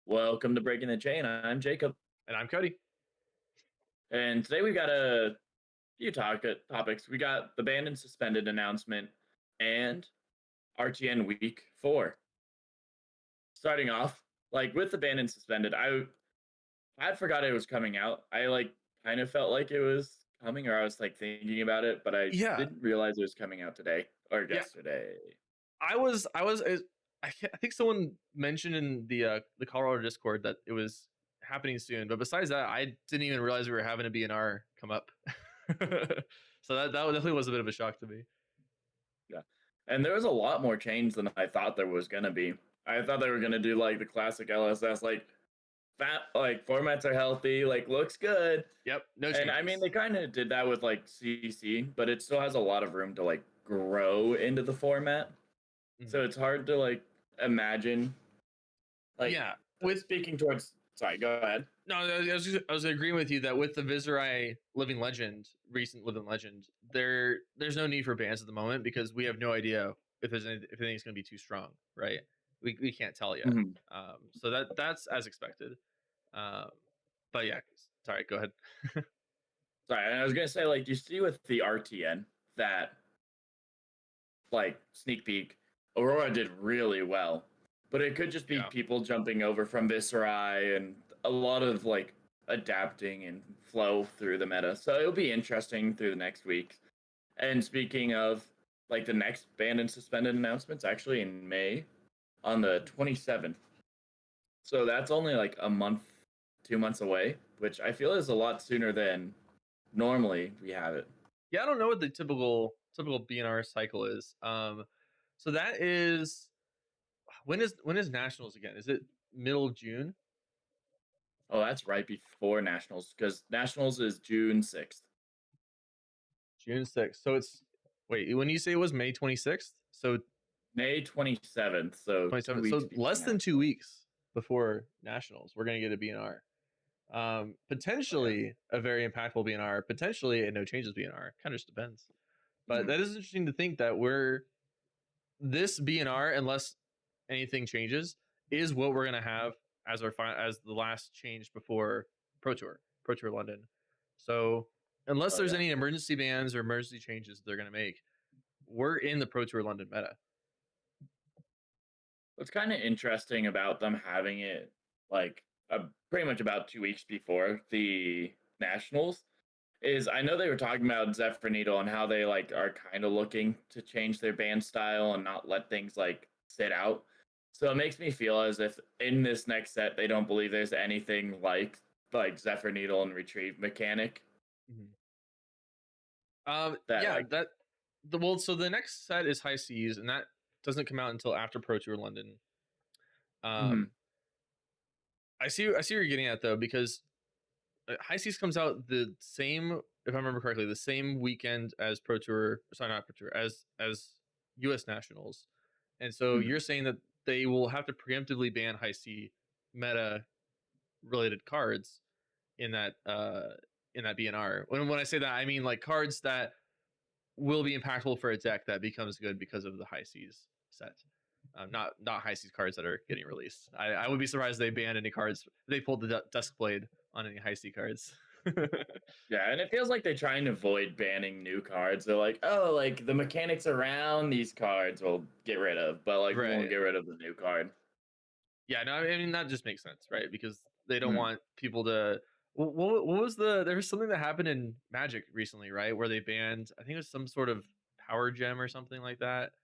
Welcome to Breaking the Chain. I'm Jacob, And I'm Cody. and today we've got a few topics. We got the banned and suspended announcement and RTN Week 4. Starting off, with the banned and suspended, I had forgot it was coming out. I kind of felt like it was coming, or I was thinking about it, but I Yeah, didn't realize it was coming out today or yeah. yesterday. I think someone mentioned in the Colorado Discord that it was happening soon. But besides that, I didn't even realize we were having a BNR come up. So that definitely was a bit of a shock to me. Yeah, and there was a lot more change than I thought there was gonna be. I thought they were gonna do the classic LSS, fat, formats are healthy, looks good. Yep, no And I mean, they changes. kind of did that with CC, but it still has a lot of room to grow into the format. So Mhm. it's hard to imagine. Like Yeah, with speaking towards, sorry, go ahead. no, I was agreeing with you that with the Viserai recent living legend, there's no need for bans at the moment because we have no idea if anything's going to be too strong, right? We can't tell yet. Mhm. So that's as expected. Um, but yeah, sorry, go ahead. Sorry, and I was gonna say you see with the RTN that sneak peek, Aurora did really well, but it could just be Yeah. people jumping over from Viserai and a lot of adapting and flow through the meta. So it'll be interesting through the next week. And speaking of the next banned and suspended announcements, actually in May on the 27th. So that's only a month, 2 months away, which I feel is a lot sooner than normally we have it. Yeah, I don't know what the typical BNR cycle is. So that is when is nationals again? Is it middle of June? Oh, that's right before Nationals because Nationals is June 6th. June 6th. So it's wait, when you say it was May 26th, so May 27th, so 27th, 2 weeks so before less than 2 Nationals. weeks before nationals, we're gonna get a BNR. Oh, yeah. Potentially a very impactful BNR, potentially a no changes BNR. Kind of just depends. But Mhm. that is interesting to think that we're this BNR, unless anything changes, is what we're gonna have as as the last change before Pro Tour London. So unless Oh, there's yeah. any emergency bans or emergency changes they're gonna make, we're in the Pro Tour London meta. What's kind of interesting about them having it like pretty much about 2 weeks before the Nationals is I know they were talking about Zephyr Needle and how they are kind of looking to change their band style and not let things sit out. So it makes me feel as if in this next set they don't believe there's anything like Zephyr Needle and Retrieve mechanic Mhm. that Yeah, so the next set is High Seas, and that doesn't come out until after Pro Tour London. Mhm. Um, I see what you're getting at though, because High Seas comes out the same, if I remember correctly, the same weekend as Pro Tour. Sorry, not Pro Tour, as U.S. Nationals, and so Mhm. you're saying that they will have to preemptively ban High C meta related cards in that BNR. When I say that, I mean cards that will be impactful for a deck that becomes good because of the High Seas set. Not High Seas cards that are getting released. I would be surprised if they banned any cards. They pulled the Dusk Blade on any High Sea cards. Yeah, and it feels like they try and avoid banning new cards. They're like, oh, the mechanics around these cards we'll get rid of, but we won't Right. get rid of the new card. Yeah, no, I mean that just makes sense, right? Because they don't Mhm. want people to. What was there was something that happened in Magic recently, right? Where they banned, I think it was some sort of power gem or something like that.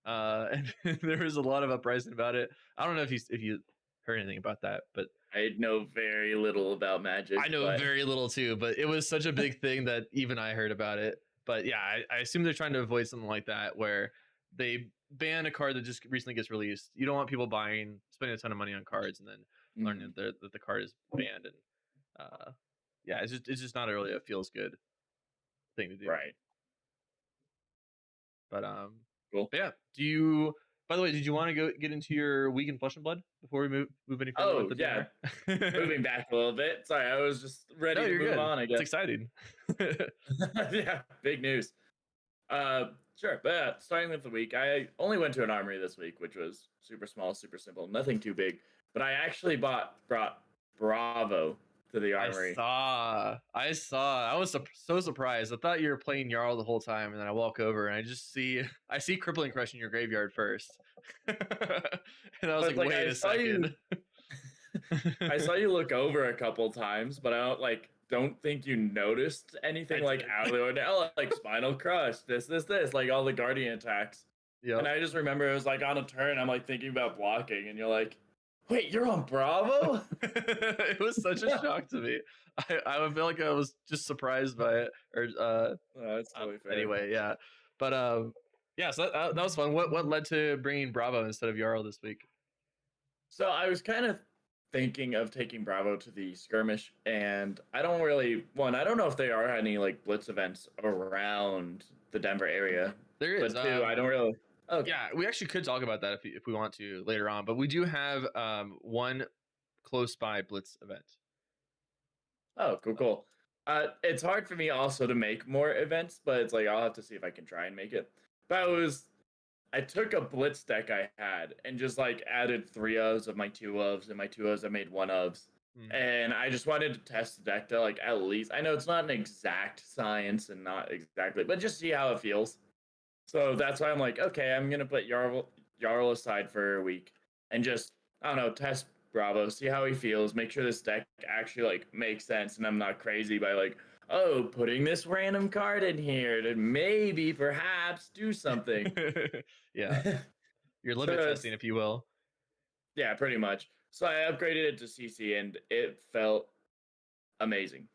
And there was a lot of uprising about it. I don't know if you heard anything about that, but I know very little about I Magic, know but very little too. But it was such a big thing that even I heard about it. But yeah, I assume they're trying to avoid something like that where they ban a card that just recently gets released. You don't want people spending a ton of money on cards and then learning mhm. that the card is banned. And yeah, it's just not really a feels good thing to do. Right. But Cool. but yeah. Do you? By the way, did you want to go get into your week in Flesh and Blood before we move any further with Oh, the yeah. BNR? Moving back a little bit. Sorry, I was just No, ready to you're move good. on, I It's guess. exciting. Yeah, big news. Sure. But starting with the week, I only went to an armory this week, which was super small, super simple, nothing too big. but I actually brought Bravo to the I armory. saw. I saw. I was so surprised. I thought you were playing Jarl the whole time, and then I walk over and I just see I see Crippling Crush in your graveyard first, and I was But like, like wait I a saw second. you I saw you look over a couple times, but I don't think you noticed I anything like did. out of the ordinary. Oh, like Spinal Crush, this, like all the Guardian attacks. And Yep. I just remember it was like on a turn, I'm like thinking about blocking, and you're like, wait, you're on Bravo? It was such a shock to me. I would feel like I was just surprised by it, or Oh, that's totally fair. anyway, yeah. But yeah. So that was fun. What led to bringing Bravo instead of Jarl this week? So I was kind of thinking of taking Bravo to the skirmish, and I don't know if there are any like blitz events around the Denver area, There is. but two, I don't really. Okay. Yeah, we actually could talk about that if we want to later on. But we do have one close by blitz event. Oh, cool, cool. It's hard for me also to make more events, but it's like I'll have to see if I can try and make it. But I took a blitz deck I had and just like added 3 ofs of my 2 ofs and my 2 ofs I made 1 ofs. Mm. And I just wanted to test the deck to like at least I know it's not an exact science and not exactly, but just see how it feels. So that's why I'm like, okay, I'm gonna put Jarl aside for a week and just I don't know, test Bravo, see how he feels, make sure this deck actually like makes sense, and I'm not crazy by like, oh, putting this random card in here to maybe perhaps do something. Yeah, your So limit it's testing, if you will. yeah, pretty much. So I upgraded it to CC, and it felt amazing.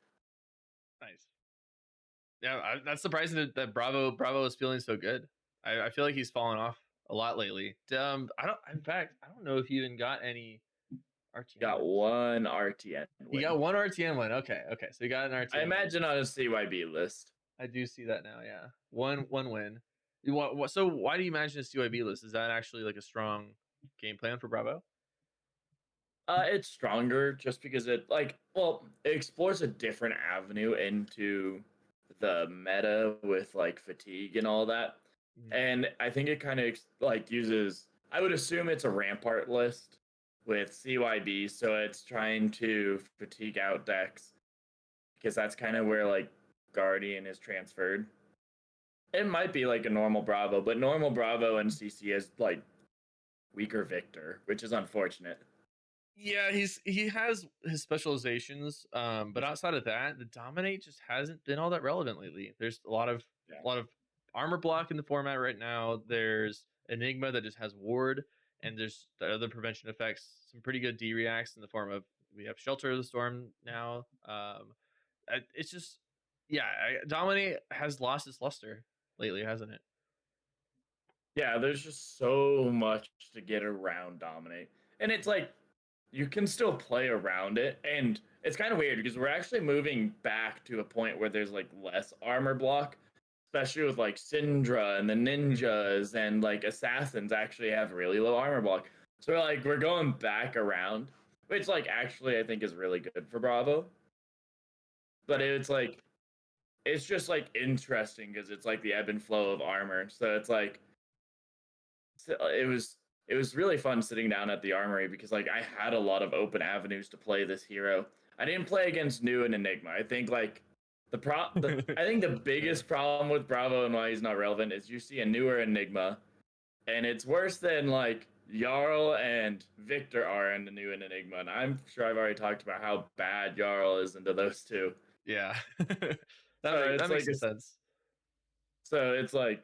Nice. Yeah, that's surprising that Bravo is feeling so good. I feel like he's fallen off a lot lately. I don't. In fact, I don't know if he even got any RTN Got wins. one RTN He win. got one RTN win. Okay, so he got an I RTN win. imagine on a CYB list. I do see that now. Yeah, one win. So why do you imagine a CYB list? Is that actually like a strong game plan for Bravo? It's stronger just because it explores a different avenue into the meta with like fatigue and all that. Mm. And I think it kind of like uses, I would assume it's a rampart list with CYB, so it's trying to fatigue out decks because that's kind of where like Guardian is transferred. It might be like a normal Bravo, but normal Bravo and CC is like weaker Victor, which is unfortunate. Yeah, he has his specializations, but outside of that, the dominate just hasn't been all that relevant lately. There's Yeah. a lot of armor block in the format right now. There's Enigma that just has ward, and there's the other prevention effects. Some pretty good D reacts in the form of we have Shelter of the Storm now. It's just yeah, dominate has lost its luster lately, hasn't it? Yeah, there's just so much to get around Dominate. And it's like you can still play around it. And it's kind of weird because we're actually moving back to a point where there's like less armor block, especially with like Syndra and the ninjas and like assassins actually have really low armor block. So we're going back around, which like actually I think is really good for Bravo. But Right. it's just like interesting because it's like the ebb and flow of armor. So it's like it was really fun sitting down at the armory because like I had a lot of open avenues to play this hero. I didn't play against New and Enigma. I think like I think the biggest problem with Bravo and why he's not relevant is you see a newer Enigma, and it's worse than like Jarl and Victor are in the new Enigma. And I'm sure I've already talked about how bad Jarl is into those two. Yeah, So that it's makes like some sense. so it's like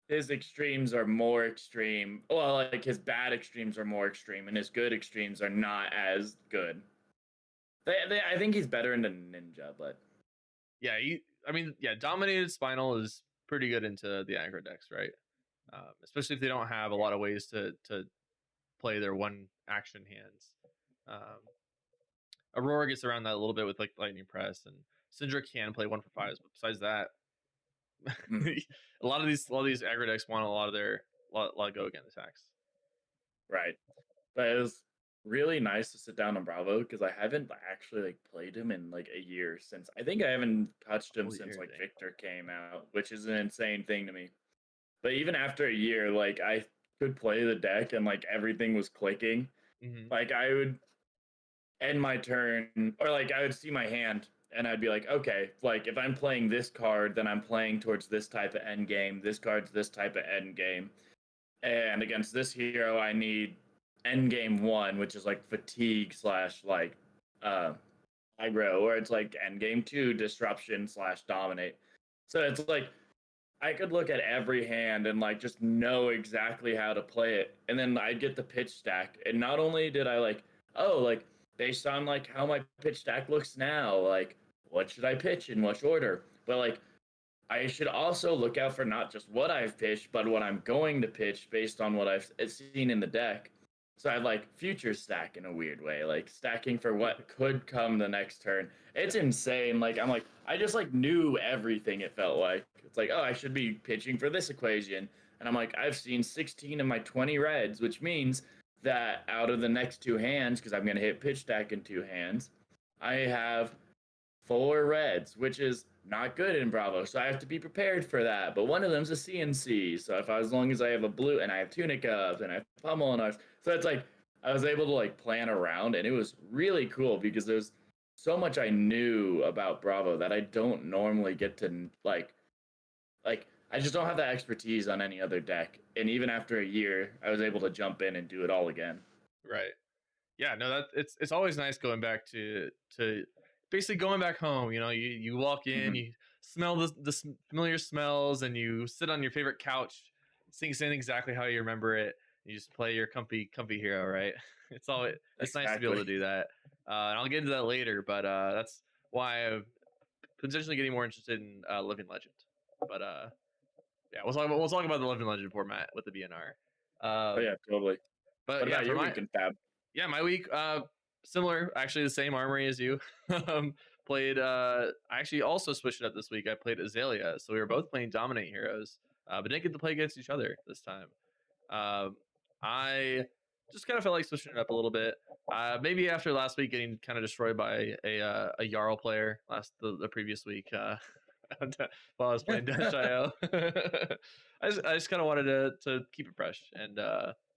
his extremes are more extreme. Well, like his bad extremes are more extreme, and his good extremes are not as good. I think he's better in the ninja, but Yeah, I mean, yeah, dominated spinal is pretty good into the aggro decks, right? Especially if they don't have a lot of ways to play their one action hands. Um, Aurora gets around that a little bit with like lightning press, and Syndra can play 1 for 5s, but besides that, mm, a lot of these aggro decks want a lot of their lot of go again attacks. right. But it was really nice to sit down on Bravo because I haven't actually like played him in like a year since I think I haven't touched him Whole since year like thing. Victor came out, which is an insane thing to me. But even after a year, like I could play the deck and like everything was clicking. Hmm. Like I would end my turn, or like I would see my hand and I'd be like, okay, like if I'm playing this card, then I'm playing towards this type of end game. This card's this type of end game. And against this hero, I need end game one, which is like fatigue slash like uh aggro, or it's like end game two, disruption slash dominate. So it's like I could look at every hand and like just know exactly how to play it. And then I'd get the pitch stack. And not only did I like, oh, like based on like how my pitch stack looks now, like what should I pitch in which order? But like I should also look out for not just what I've pitched, but what I'm going to pitch based on what I've seen in the deck. So I like future stack in a weird way, like stacking for what could come the next turn. It's insane. Like I'm like I just like knew everything. It felt like it's like oh I should be pitching for this equation, and I'm like I've seen 16 of my 20 reds, which means that out of the next two hands, because I'm gonna hit pitch stack in two hands, I have four reds, which is not good in Bravo. So I have to be prepared for that. But one of them's a CNC. So if I, as long as I have a blue and I have Tunicas and I have Pummel and I, so it's like I was able to like plan around, and it was really cool because there's so much I knew about Bravo that I don't normally get to like I just don't have that expertise on any other deck. And even after a year, I was able to jump in and do it all again. Right. Yeah, no, that it's always nice going back to basically going back home. You know, you walk in, Mhm. you smell the familiar smells, and you sit on your favorite couch, sinks in exactly how you remember it. You just play your comfy hero, right? It's nice to be able Exactly. to do that. And I'll get into that later, but that's why I'm potentially getting more interested in Living Legend. But yeah, we'll talk about the Living Legend format with the BNR. Oh yeah, totally. But What yeah, about for your my weekend, Fab? yeah, my week, similar, actually the same armory as you. Played, I actually also switched it up this week. I played Azalea, so we were both playing Dominate heroes, but didn't get to play against each other this time. Um, I just kind of felt like switching it up a little bit. Maybe after last week getting kind of destroyed by a Jarl player the previous week, while I was playing Dash IO. I just kind of wanted to keep it fresh and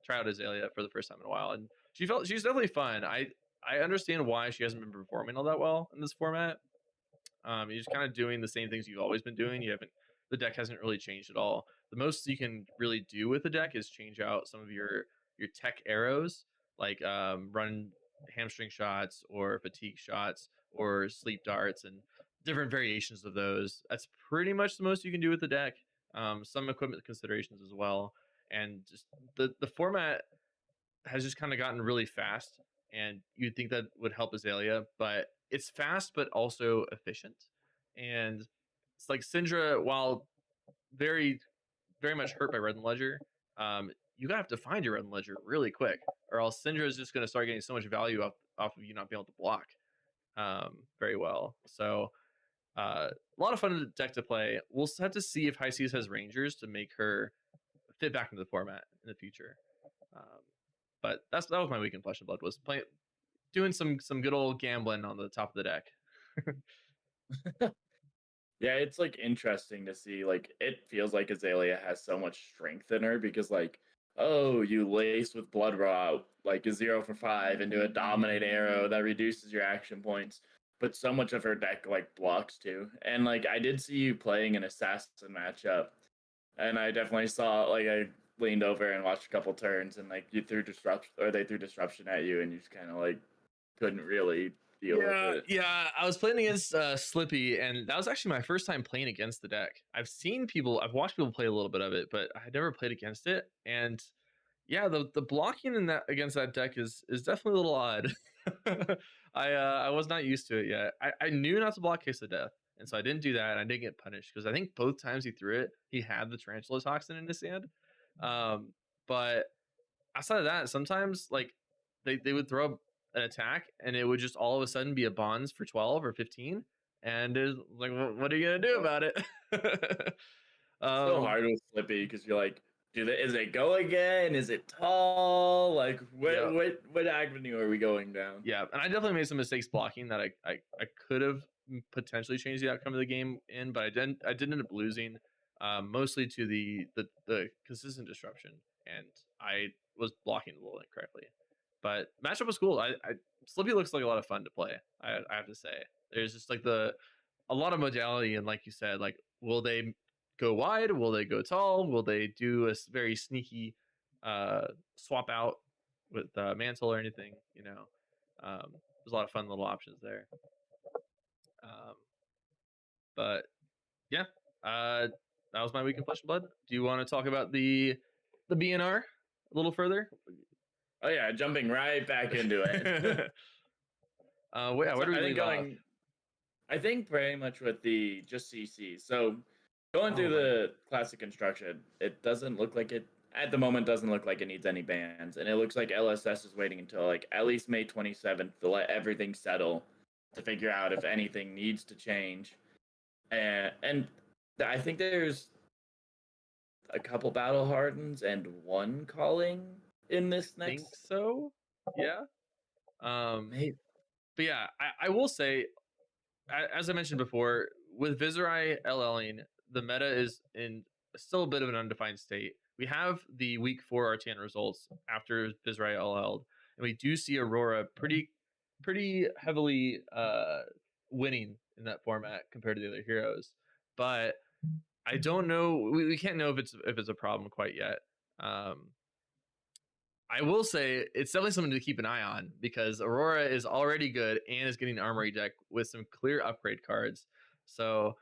try out Azalea for the first time in a while, and she's definitely fun. I understand why she hasn't been performing all that well in this format. You're just kind of doing the same things you've always been doing. The deck hasn't really changed at all. The most you can really do with the deck is change out some of your tech arrows, like run hamstring shots or fatigue shots or sleep darts and different variations of those. That's pretty much the most you can do with the deck. Some equipment considerations as well, and just the format has just kind of gotten really fast, and you'd think that would help Azalea, but it's fast but also efficient. And it's like Syndra, while very very much hurt by Red and Ledger, you gotta have to find your Red and Ledger really quick, or else Syndra is just gonna start getting so much value off of you not being able to block very well. So a lot of fun deck to play. We'll have to see if High Seas has Rangers to make her fit back into the format in the future. Um, but that was my week in Flesh and Blood, was playing, doing some good old gambling on the top of the deck. Yeah, it's like interesting to see. Like, it feels like Azalea has so much strength in her because, like, oh, you lace with Blood Raw, like a 0 for 5, into a Dominate arrow that reduces your action points. But so much of her deck like blocks too. And like, I did see you playing an assassin matchup, and I definitely saw like I leaned over and watched a couple turns, and like you threw disruption, or they threw disruption at you, and you just kind of like couldn't really deal with Yeah, it. yeah. I was playing against Slippy, and that was actually my first time playing against the deck. I've watched people play a little bit of it, but I never played against it. And yeah, the blocking in that against that deck is definitely a little odd. I was not used to it yet. I knew not to block Case of Death, and so I didn't do that, and I didn't get punished because I think both times he threw it, he had the Tarantula Toxin in his hand. But outside of that, sometimes like they would throw an attack and it would just all of a sudden be a bonds for 12 or 15, and it's like, what are you gonna do about it? It's so um hard with Flippy because you're like, is it go again? Is it tall? Like, yeah, what avenue are we going down? yeah, and I definitely made some mistakes blocking that I could have potentially changed the outcome of the game in, but I did end up losing, mostly to the consistent disruption, and I was blocking a little incorrectly. But matchup was cool. Slippy looks like a lot of fun to play. I have to say, there's just like a lot of modality, and like you said, like will they go wide? Will they go tall? Will they do a very sneaky swap out with mantle or anything? There's a lot of fun little options there. Um, but yeah, that was my week in Flesh and Blood. Do you want to talk about the BNR a little further? Oh yeah, jumping right back into it. Where So do we I think leave off? I think very much with the just CC. So going through Oh right. the classic construction, it doesn't look like it at the moment doesn't look like it needs any bans, and it looks like LSS is waiting until like at least May 27th to let everything settle to figure out if anything needs to change. And I think there's a couple battle hardens and one calling in this Think next. so? Yeah. Maybe. But yeah, I will say, as I mentioned before, with Viserai LLing, the meta is in still a bit of an undefined state. We have the week 4 RTN results after Viserai LL'd, and we do see Aurora pretty heavily winning in that format compared to the other heroes. But I don't know. We can't know if it's a problem quite yet. I will say it's definitely something to keep an eye on because Aurora is already good and is getting an armory deck with some clear upgrade cards. So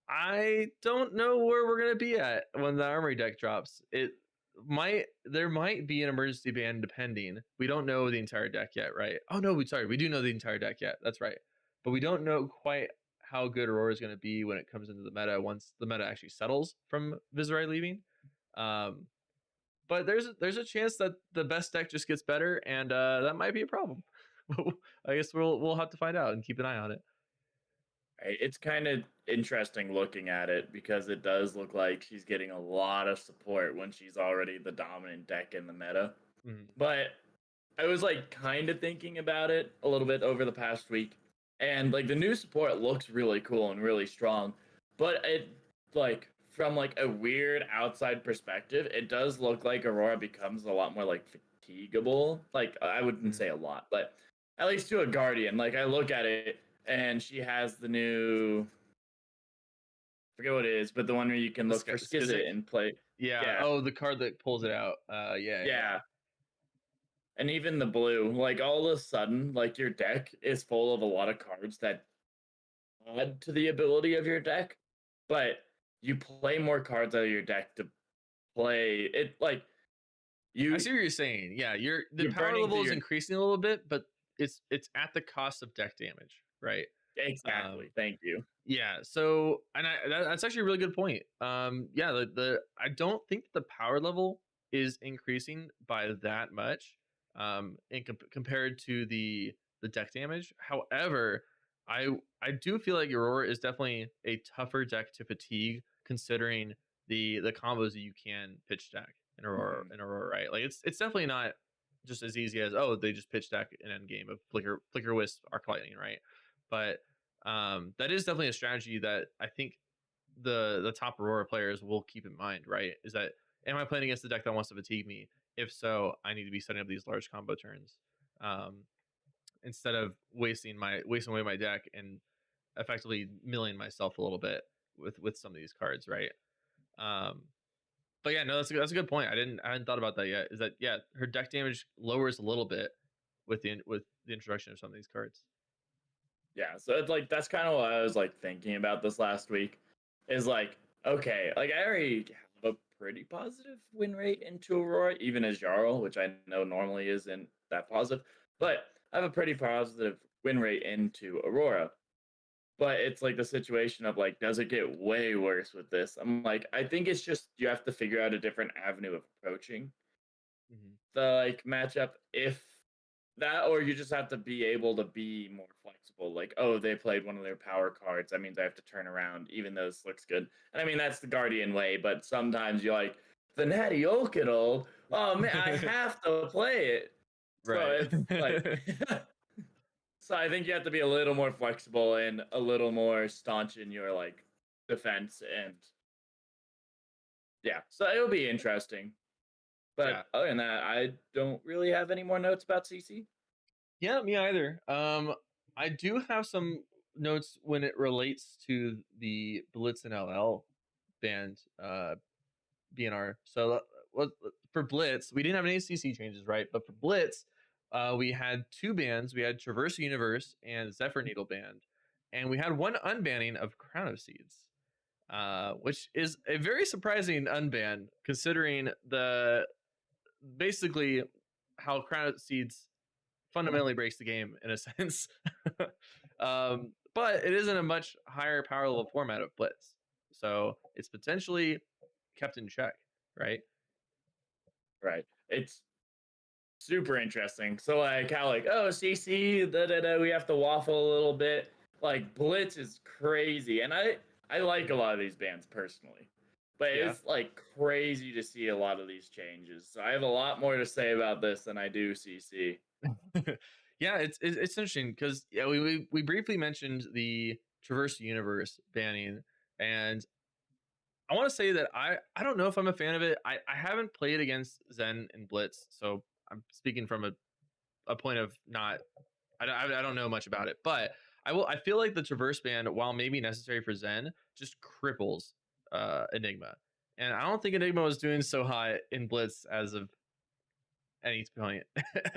I don't know where we're gonna be at when the armory deck drops. There might be an emergency ban depending. We don't know the entire deck yet, right? Oh no, we do know the entire deck yet. That's right, but we don't know quite how good Aurora is going to be when it comes into the meta once the meta actually settles from Viserai leaving. Um, but there's a chance that the best deck just gets better, and that might be a problem. I guess we'll have to find out and keep an eye on it. Right? It's kind of interesting looking at it because it does look like she's getting a lot of support when she's already the dominant deck in the meta. Mhm. But I was like kind of thinking about it a little bit over the past week, and like the new support looks really cool and really strong, but it like from like a weird outside perspective, it does look like Aurora becomes a lot more like fatigable. Like I wouldn't Mhm. say a lot, but at least to a Guardian. Like I look at it and she has the new I forget what it is, but the one where you can The look for Skizik? Skizit and play. Yeah. Yeah, Oh, the card that pulls it out. Yeah. yeah. And even the blue, like all of a sudden, like your deck is full of a lot of cards that add to the ability of your deck, but you play more cards out of your deck to play it. Like I you, see what you're saying. Yeah, the you're power burning through level is your increasing a little bit, but it's at the cost of deck damage, right? exactly. Um, Thank you. yeah. So, and that's actually a really good point. Yeah, the I don't think the power level is increasing by that much, in compared to the deck damage. However, I I do feel like Aurora is definitely a tougher deck to fatigue, considering the combos that you can pitch stack Mhm. in Aurora, right? Like it's definitely not just as easy as, oh, they just pitch stack an end game of flicker wisp arc lightning, right? But that is definitely a strategy that I think the top Aurora players will keep in mind, right? Is that, am I playing against the deck that wants to fatigue me? If so, I need to be setting up these large combo turns, um, instead of wasting away my deck and effectively milling myself a little bit with some of these cards, right? Um, but yeah, no, that's a good point. I hadn't thought about that yet. Is that, yeah, her deck damage lowers a little bit with the introduction of some of these cards. Yeah, so it's like that's kind of what I was like thinking about this last week. Is like okay, like I already have a pretty positive win rate into Aurora, even as Jarl, which I know normally isn't that positive, but I have a pretty positive win rate into Aurora. But it's like the situation of like, does it get way worse with this? I'm like, I think it's just you have to figure out a different avenue of approaching Mm-hmm. the like matchup if that, or you just have to be able to be more flexible. Like, oh, they played one of their power cards. That means I have to turn around, even though this looks good. And I mean, that's the Guardian way, but sometimes you're like, the Natty Okidal, oh man, I have to play it. So Right. it's like, so I think you have to be a little more flexible and a little more staunch in your like defense. And yeah, so it'll be interesting. But Yeah. other than that, I don't really have any more notes about CC. Yeah, me either. I do have some notes when it relates to the Blitz and LL band BNR. So for Blitz, we didn't have any CC changes, right? But for Blitz, we had two bans. We had Traverse Universe and Zephyr Needle band, and we had one unbanning of Crown of Seeds, which is a very surprising unban considering the basically how Crown of Seeds fundamentally breaks the game in a sense. But it is in a much higher power level format of Blitz, so it's potentially kept in check, right? Right. It's super interesting. So like how like oh CC we have to waffle a little bit. Like Blitz is crazy, and I like a lot of these bands personally, but Yeah. it's like crazy to see a lot of these changes. So I have a lot more to say about this than I do CC. Yeah, it's interesting because yeah, we briefly mentioned the Traverse Universe banning, and I want to say that I don't know if I'm a fan of it. I haven't played against Zen and Blitz, so I'm speaking from a point of not I don't know much about it, but I feel like the Traverse ban, while maybe necessary for Zen, just cripples Enigma, and I don't think Enigma was doing so hot in Blitz as of any point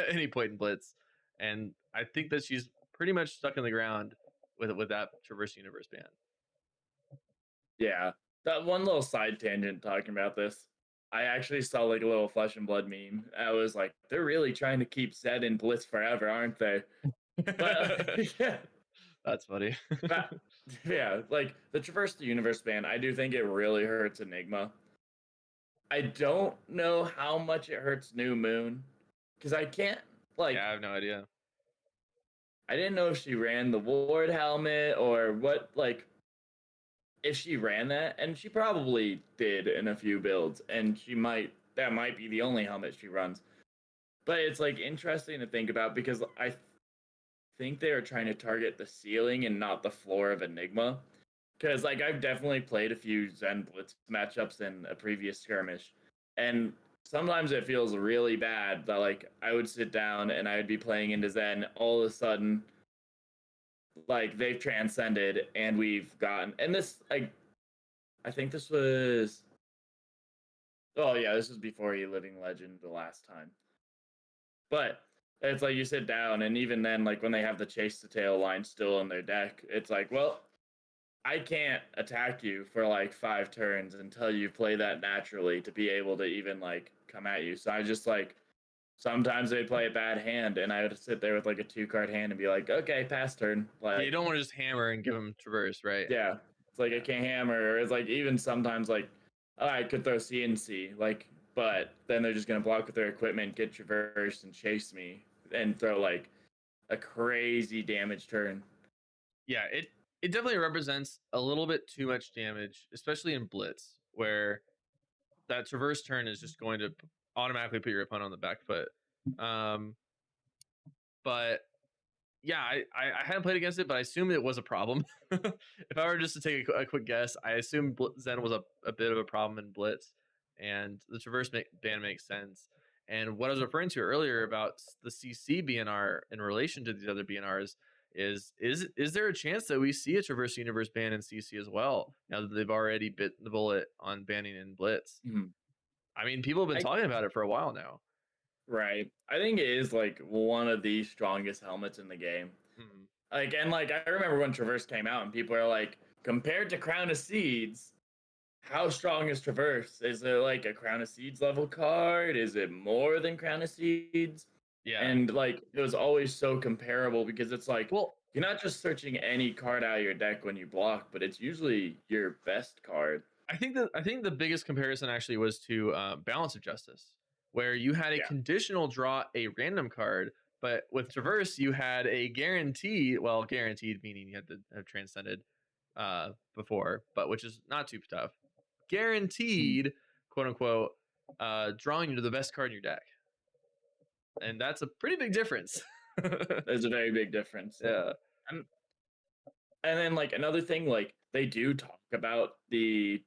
any point in Blitz, and I think that she's pretty much stuck in the ground with that Traverse Universe ban. Yeah. That one little side tangent talking about this. I actually saw like a little flesh and blood meme. I was like, they're really trying to keep Zed in Blitz forever, aren't they? But yeah, That's funny. that, yeah, like the Traverse the Universe ban, I do think it really hurts Enigma. I don't know how much it hurts New Moon because I can't Yeah, like I have no idea. I didn't know if she ran the ward helmet or what like if she ran that, and she probably did in a few builds, and that might be the only helmet she runs. But it's like interesting to think about because I think they are trying to target the ceiling and not the floor of Enigma. Because like I've definitely played a few Zen Blitz matchups in a previous skirmish, and sometimes it feels really bad that like I would sit down and I would be playing into Zen, all of a sudden like they've transcended and we've gotten and this like I think this was oh yeah, this was before he Living Legend the last time. But it's like you sit down, and even then, like when they have the chase the tail line still in their deck, it's like, well, I can't attack you for like 5 turns until you play that naturally to be able to even like come at you. So I just like sometimes they play a bad hand, and I would sit there with like a 2 card hand and be like, okay, pass turn. Yeah, you Like don't want to just hammer and give him Traverse, right? yeah, it's like I Yeah. can't hammer. Or it's like even sometimes like oh, I could throw CNC, like, but then they're just gonna block with their equipment, get traversed, and chase me, and throw like a crazy damage turn. Yeah, it definitely represents a little bit too much damage, especially in Blitz, where that Traverse turn is just going to automatically put your opponent on the back foot. Um, but yeah, I hadn't played against it, but I assumed it was a problem. If I were just to take a quick guess, I assumed Zen was a bit of a problem in Blitz, and the Traverse ban makes sense. And what I was referring to earlier about the CC BNR in relation to these other BNRs is there a chance that we see a Traverse Universe ban in CC as well now that they've already bit the bullet on banning in Blitz? Mhm. I mean, people have been I talking about it for a while now. right. I think it is like one of the strongest helmets in the game. Mhm. Like and like I remember when Traverse came out, and people are like, compared to Crown of Seeds, how strong is Traverse? Is it like a Crown of Seeds level card? Is it more than Crown of Seeds? Yeah. And like it was always so comparable because it's like Well, you're not just searching any card out of your deck when you block, but it's usually your best card. I think the biggest comparison actually was to Balance of Justice, where you had a Yeah. conditional draw a random card, but with Traverse you had a guarantee. Well, guaranteed meaning you had to have transcended before, but which is not too tough. Mm. Guaranteed, quote unquote, drawing you to the best card in your deck, and that's a pretty big difference. There's a very big difference. Yeah. And and then like another thing, like they do talk about the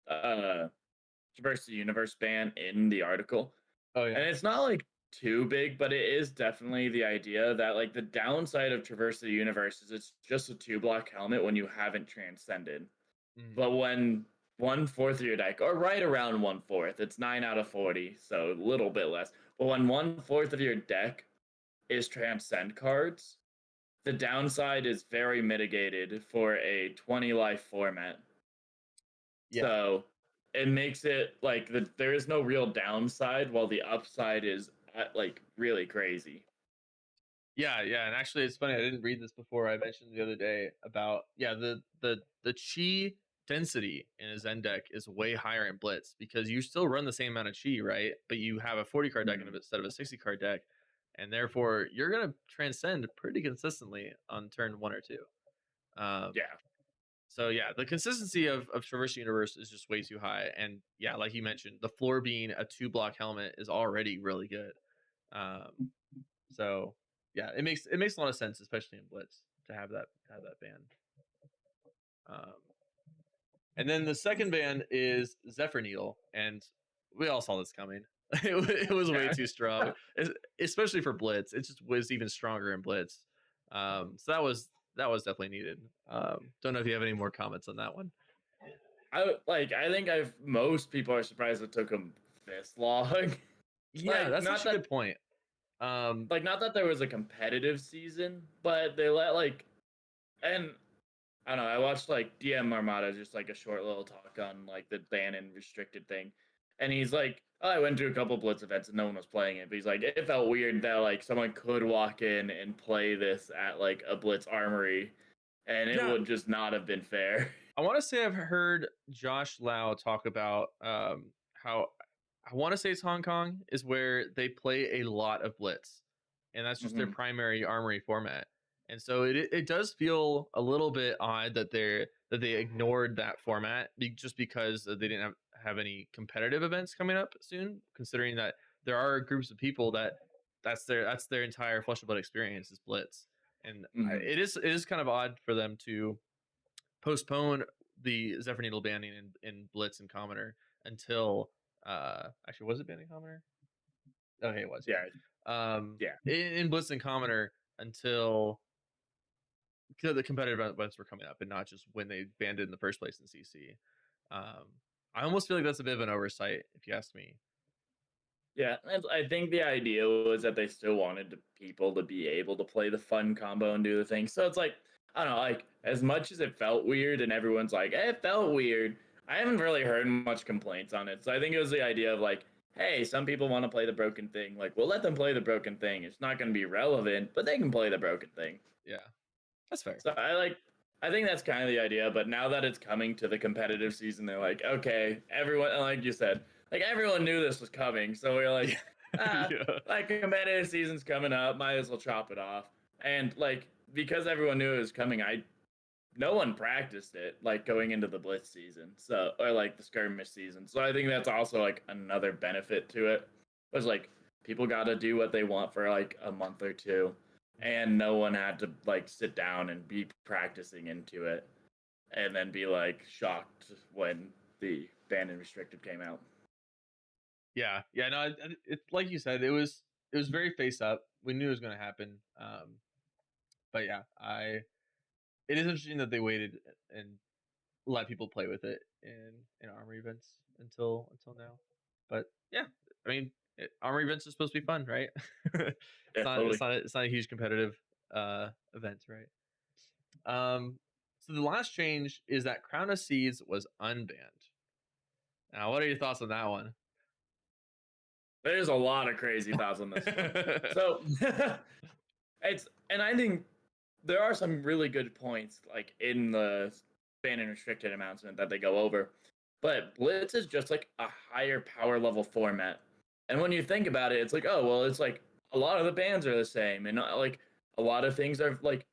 uh Traverse the Universe ban in the article. Oh And yeah. it's not like too big, but it is definitely the idea that like the downside of Traverse the Universe is it's just a 2 block helmet when you haven't transcended. Mm. But when 1/4 of your deck, or right around 1/4, it's 9 out of 40, so a little bit less. But when 1/4 of your deck is transcend cards, the downside is very mitigated for a 20 life format. Yeah. So it makes it like there is no real downside, while the upside is like really crazy. Yeah, yeah, and actually, it's funny. I didn't read this before. I mentioned the other day about the chi density in a Zen deck is way higher in Blitz because you still run the same amount of chi, right? But you have a 40 card deck Mhm. instead of a 60 card deck, and therefore you're gonna transcend pretty consistently on turn 1 or 2. Um, Yeah, so yeah, the consistency of Traverse Universe is just way too high, and yeah, like you mentioned, the floor being a 2 block helmet is already really good. Um, so yeah, it makes a lot of sense, especially in Blitz, to have that ban. Um, and then the second ban is Zephyr Needle, and we all saw this coming. It was way yeah. too strong, especially for Blitz. It just was even stronger in Blitz. So that was definitely needed. Don't know if you have any more comments on that one. I think I've most people are surprised it took them this long. Yeah, like that's not actually a that good point. Um, not that there was a competitive season, but they let like and I don't know. I watched like DM Armada, just like a short little talk on like the ban and restricted thing, and he's like, oh, I went to a couple Blitz events and no one was playing it, but he's like, it felt weird that like someone could walk in and play this at like a Blitz armory, and it yeah, would just not have been fair. I want to say I've heard Josh Lau talk about how I want to say it's Hong Kong is where they play a lot of Blitz, and that's just their hmm primary armory format. And so it does feel a little bit odd that they ignored that format just because they didn't have any competitive events coming up soon. Considering that there are groups of people that's their entire Flesh and Blood experience is Blitz, and hmm it is kind of odd for them to postpone the Zephyr Needle banning in Blitz and Commoner until actually was it banning Commoner? Okay, it was, yeah. Yeah, yeah, In Blitz and Commoner until the competitive events were coming up and not just when they banned it in the first place in CC. Um, I almost feel like that's a bit of an oversight, if you ask me. yeah. And I think the idea was that they still wanted people to be able to play the fun combo and do the thing. So it's like I don't know, like as much as it felt weird, and everyone's like, it felt weird. I haven't really heard much complaints on it. So I think it was the idea of like, hey, some people want to play the broken thing. Like, we'll let them play the broken thing. It's not going to be relevant, but they can play the broken thing. Yeah, that's fair. So I think that's kind of the idea, but now that it's coming to the competitive season, they're like, okay, everyone, like you said, like everyone knew this was coming, so we're like, Yeah, ah, yeah, like competitive season's coming up, might as well chop it off. And like because everyone knew it was coming, no one practiced it like going into the blitz season, so or like the skirmish season. So I think that's also like another benefit to it. Was like people got to do what they want for like a month or two, and no one had to like sit down and be practicing into it and then be like shocked when the banned and restricted came out. yeah, yeah. No, it like you said, it was very face up. We knew it was going to happen. But yeah, it is interesting that they waited and let people play with it in armor events until now. But yeah, I mean, armor events are supposed to be fun, right? it's Yeah, not it's totally. not it's not a huge competitive event, right? So the last change is that Crown of Seeds was unbanned. Now, what are your thoughts on that one? There's a lot of crazy thoughts on this one. So it's and I think there are some really good points like in the ban and restricted announcement that they go over. But Blitz is just like a higher power level format. And when you think about it, it's like, oh well, it's like a lot of the bands are the same, and like a lot of things are like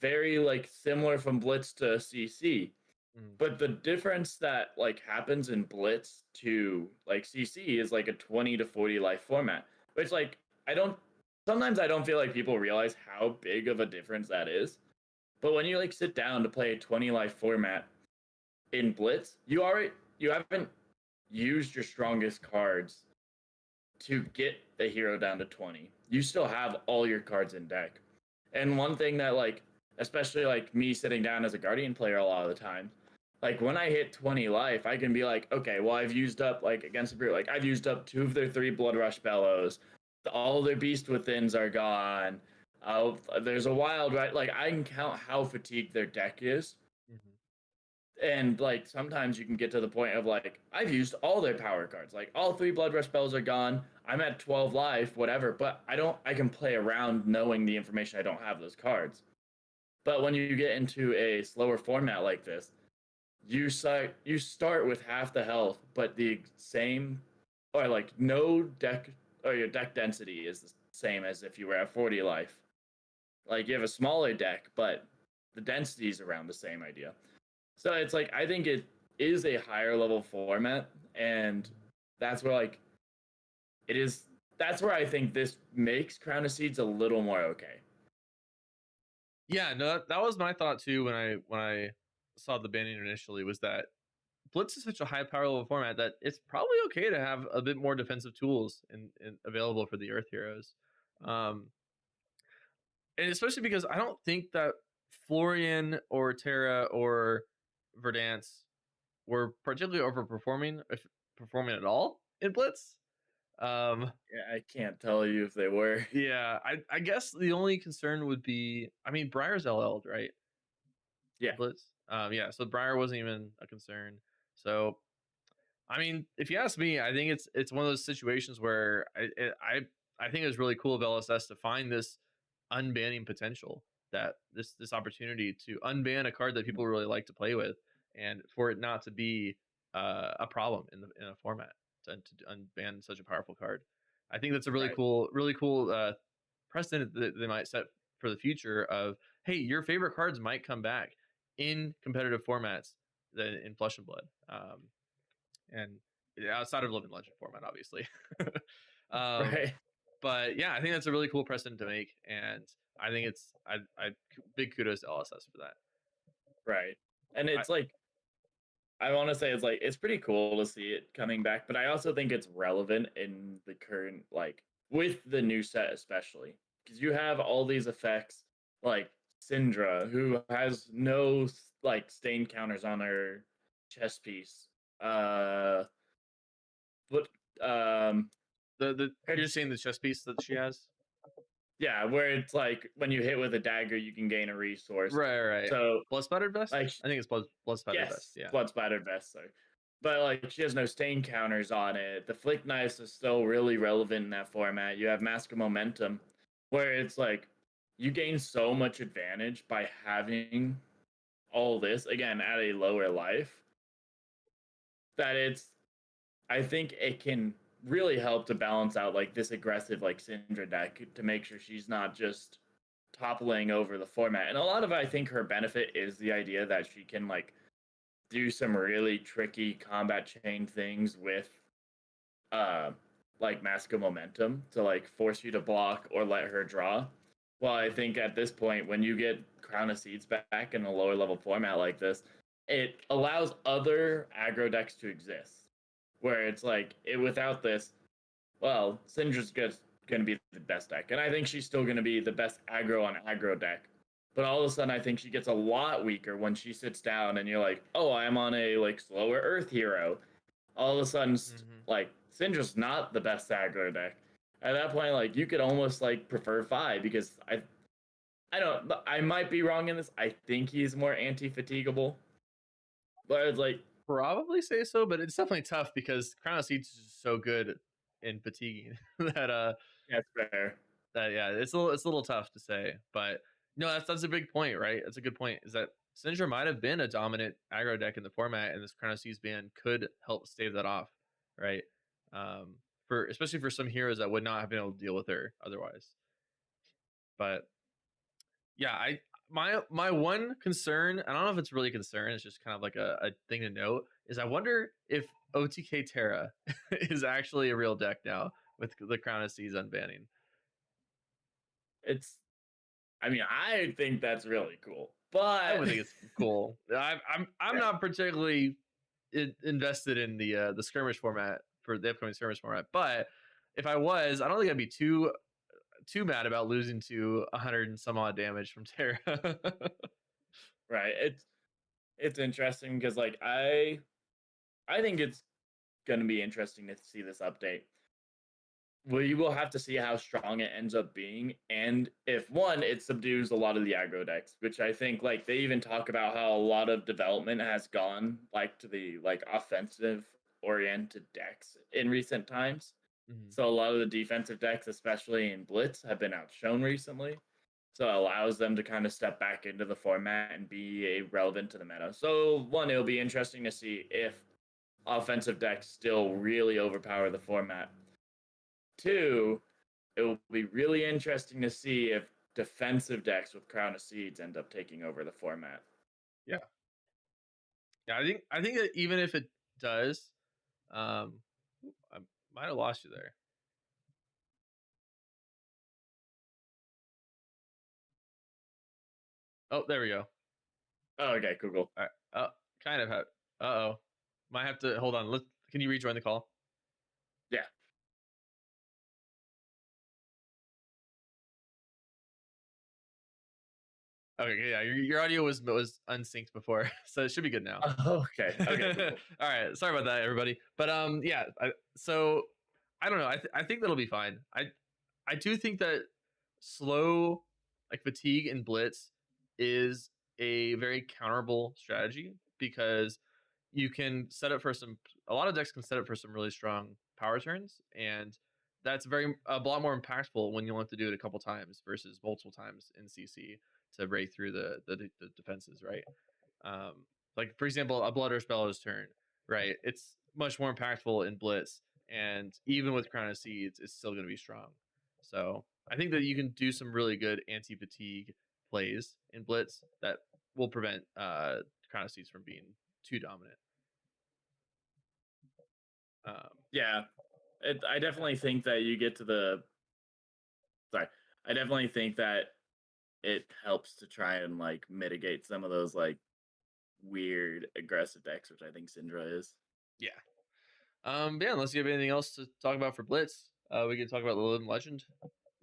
very like similar from Blitz to CC. Mm, But the difference that like happens in Blitz to like CC is like a 20 to 40 life format, which like I don't sometimes I don't feel like people realize how big of a difference that is. But when you like sit down to play a 20 life format in Blitz, you haven't used your strongest cards to get the hero down to 20, you still have all your cards in deck. And one thing that, like, especially like me sitting down as a Guardian player a lot of the time, like when I hit 20 life, I can be like, okay, well, I've used up, like against the Brute, like I've used up 2 of their 3 Blood Rush Bellows. All their Beast Withins are gone. There's a wild, right? Like I can count how fatigued their deck is. Mhm. And like sometimes you can get to the point of like I've used all their power cards, like all 3 Blood Rush spells are gone, I'm at 12 life, whatever, but I can play around knowing the information I don't have those cards. But when you get into a slower format like this, you start with half the health, but the same, or like no deck, or your deck density is the same as if you were at 40 life. Like you have a smaller deck, but the density is around the same idea. So it's like I think it is a higher level format, and that's where like it is. That's where I think this makes Crown of Seeds a little more okay. Yeah, no, that was my thought too when I saw the banning initially, was that Blitz is such a high power level format that it's probably okay to have a bit more defensive tools in available for the Earth heroes. Um, and especially because I don't think that Florian or Terra or Verdance were particularly overperforming, if performing at all in Blitz. Um, Yeah, I can't tell you if they were. yeah, I guess the only concern would be, I mean, Briar's LL'd, right? Yeah, In Blitz. Yeah, so Briar wasn't even a concern. So I mean, if you ask me, I think it's one of those situations where I think it's really cool of LSS to find this unbanning potential, that this opportunity to unban a card that people really like to play with, and for it not to be a problem in a format to unban such a powerful card. I think that's a right, really cool precedent that they might set for the future of, hey, your favorite cards might come back in competitive formats than in Flesh and Blood. And outside of Living Legend format, obviously. um, right, but yeah, I think that's a really cool precedent to make, and I think I big kudos to LSS for that. right. And I it's like I want to say it's like it's pretty cool to see it coming back, but I also think it's relevant in the current, like with the new set especially, because you have all these effects like Syndra, who has no like stain counters on her chest piece. But the her, you're just saying the chess piece that she has, yeah, where it's like when you hit with a dagger, you can gain a resource. right? So Blood splattered vest. like I think it's blood splattered vest. yes, Yeah. blood splattered vest. Sorry. But like she has no stain counters on it. The flick knives is still really relevant in that format. You have Mask of Momentum, where it's like you gain so much advantage by having all this again at a lower life that it's I think it can really help to balance out like this aggressive like Syndra deck to make sure she's not just toppling over the format. And a lot of I think her benefit is the idea that she can like do some really tricky combat chain things with uh like Mask of Momentum to like force you to block or let her draw. Well, I think at this point when you get Crown of Seeds back in a lower level format like this, it allows other aggro decks to exist. Where it's like it without this, well, Syndra's just going to be the best deck, and I think she's still going to be the best aggro on aggro deck. But all of a sudden, I think she gets a lot weaker when she sits down, and you're like, "Oh, I'm on a like slower Earth hero." All of a sudden, Hmm. like Syndra's not the best aggro deck. At that point, like you could almost like prefer Fi because I don't I might be wrong in this. I think he's more anti-fatigable, but it's like Probably say so, but it's definitely tough because Crown of Siege is so good in fatiguing that that's fair. that yeah, it's a little tough to say, but no, that's a big point, right? That's a good point. Is that Syndra might have been a dominant aggro deck in the format, and this Chrono Seas ban could help stave that off, right? For especially for some heroes that would not have been able to deal with her otherwise. But yeah, my one concern, I don't know if it's really a concern, it's just kind of like a thing to note, is I wonder if OTK Terra is actually a real deck now with the Crown of Seas unbanning. It's I mean, I think that's really cool, I but would think it's cool. I'm yeah, not particularly invested in the skirmish format for the upcoming skirmish format, but if I was, I don't think I'd be too mad about losing to 100 and some odd damage from Terra. Right. It's interesting because like I think it's going to be interesting to see this update. We will have to see how strong it ends up being, and if one, it subdues a lot of the aggro decks, which I think like they even talk about how a lot of development has gone like to the like offensive oriented decks in recent times. Mhm. So a lot of the defensive decks, especially in Blitz, have been outshone recently. So it allows them to kind of step back into the format and be relevant to the meta. So one, it'll be interesting to see if offensive decks still really overpower the format. Two, it will be really interesting to see if defensive decks with Crown of Seeds end up taking over the format. Yeah. Yeah, I think that even if it does, I might have lost you there. Oh, there we go. Oh, okay, cool, cool. All right. Kind of have. Uh-oh. Might have to hold on. Can you rejoin the call? Yeah. Okay, yeah, your audio was unsynced before, so it should be good now. Okay, okay, cool, cool. All right, sorry about that, everybody. But yeah, so I don't know. I think that'll be fine. I do think that slow, like fatigue and blitz, is a very counterable strategy because you can set up for a lot of decks can set up for some really strong power turns, and that's a lot more impactful when you only have to do it a couple times versus multiple times in CC to break through the defenses, right? Um, like for example, a Blood Rush Bellows turn, right? It's much more impactful in Blitz, and even with Crown of Seeds, it's still going to be strong. So I think that you can do some really good anti-fatigue plays in Blitz that will prevent Crown of Seeds from being too dominant. Yeah, I definitely think that you get to the. Sorry, I definitely think that it helps to try and like mitigate some of those like weird aggressive decks, which I think Syndra is. Yeah. Yeah, unless you have anything else to talk about for Blitz, we can talk about the Living Legend.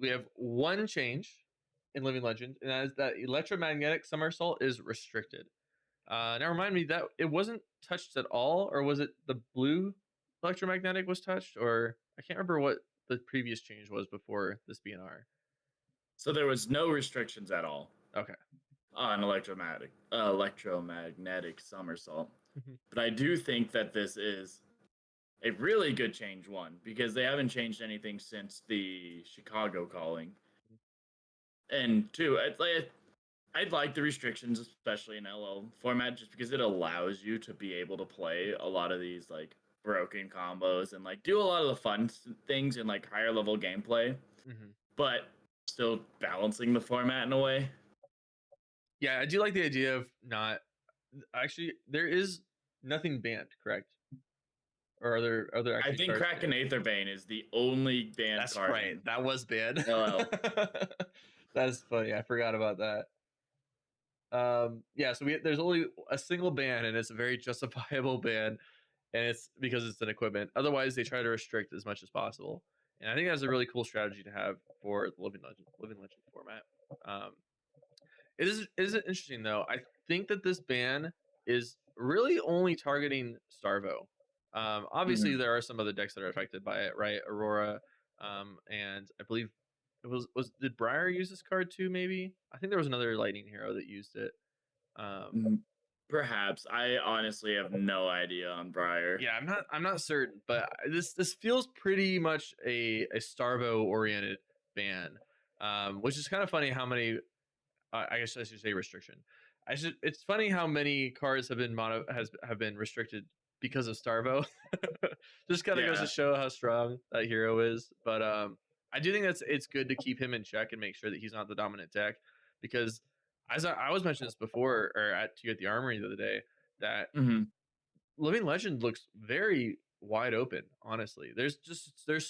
We have one change in Living Legend, and that is that electromagnetic somersault is restricted. Now remind me that it wasn't touched at all, or was it the blue electromagnetic was touched, or I can't remember what the previous change was before this BNR. So there was no restrictions at all Okay. on electromagnetic somersault. Mhm. But I do think that this is a really good change, one, because they haven't changed anything since the Chicago calling. And two, I'd like the restrictions, especially in LL format, just because it allows you to be able to play a lot of these like broken combos and like do a lot of the fun things in like higher level gameplay, Mhm. but still balancing the format in a way. Yeah, I do like the idea of not actually. There is nothing banned, correct? Or are there I actually think cards Kraken banned? Aetherbane is the only banned That's card right. in That was banned. LL. That's funny. I forgot about that. Yeah, so there's only a single ban, and it's a very justifiable ban, and it's because it's an equipment. Otherwise, they try to restrict as much as possible, and I think that's a really cool strategy to have for the Living Legend format. Um, it is interesting though. I think that this ban is really only targeting Starvo. Obviously, Mhm. there are some other decks that are affected by it, right? Aurora, and I believe it was did Briar use this card too? Maybe I think there was another Lightning hero that used it. Um, Perhaps. I honestly have no idea on Briar. yeah, I'm not certain, but this feels pretty much a Starvo oriented ban, which is kind of funny how many I guess I should say restriction. It's funny how many cards have been have been restricted because of Starvo. Just kind of goes to Yeah. show how strong that hero is. But I do think it's good to keep him in check and make sure that he's not the dominant deck, because as I was mentioning this before, or at you at the armory the other day, that Hmm. Living Legend looks very wide open. Honestly, there's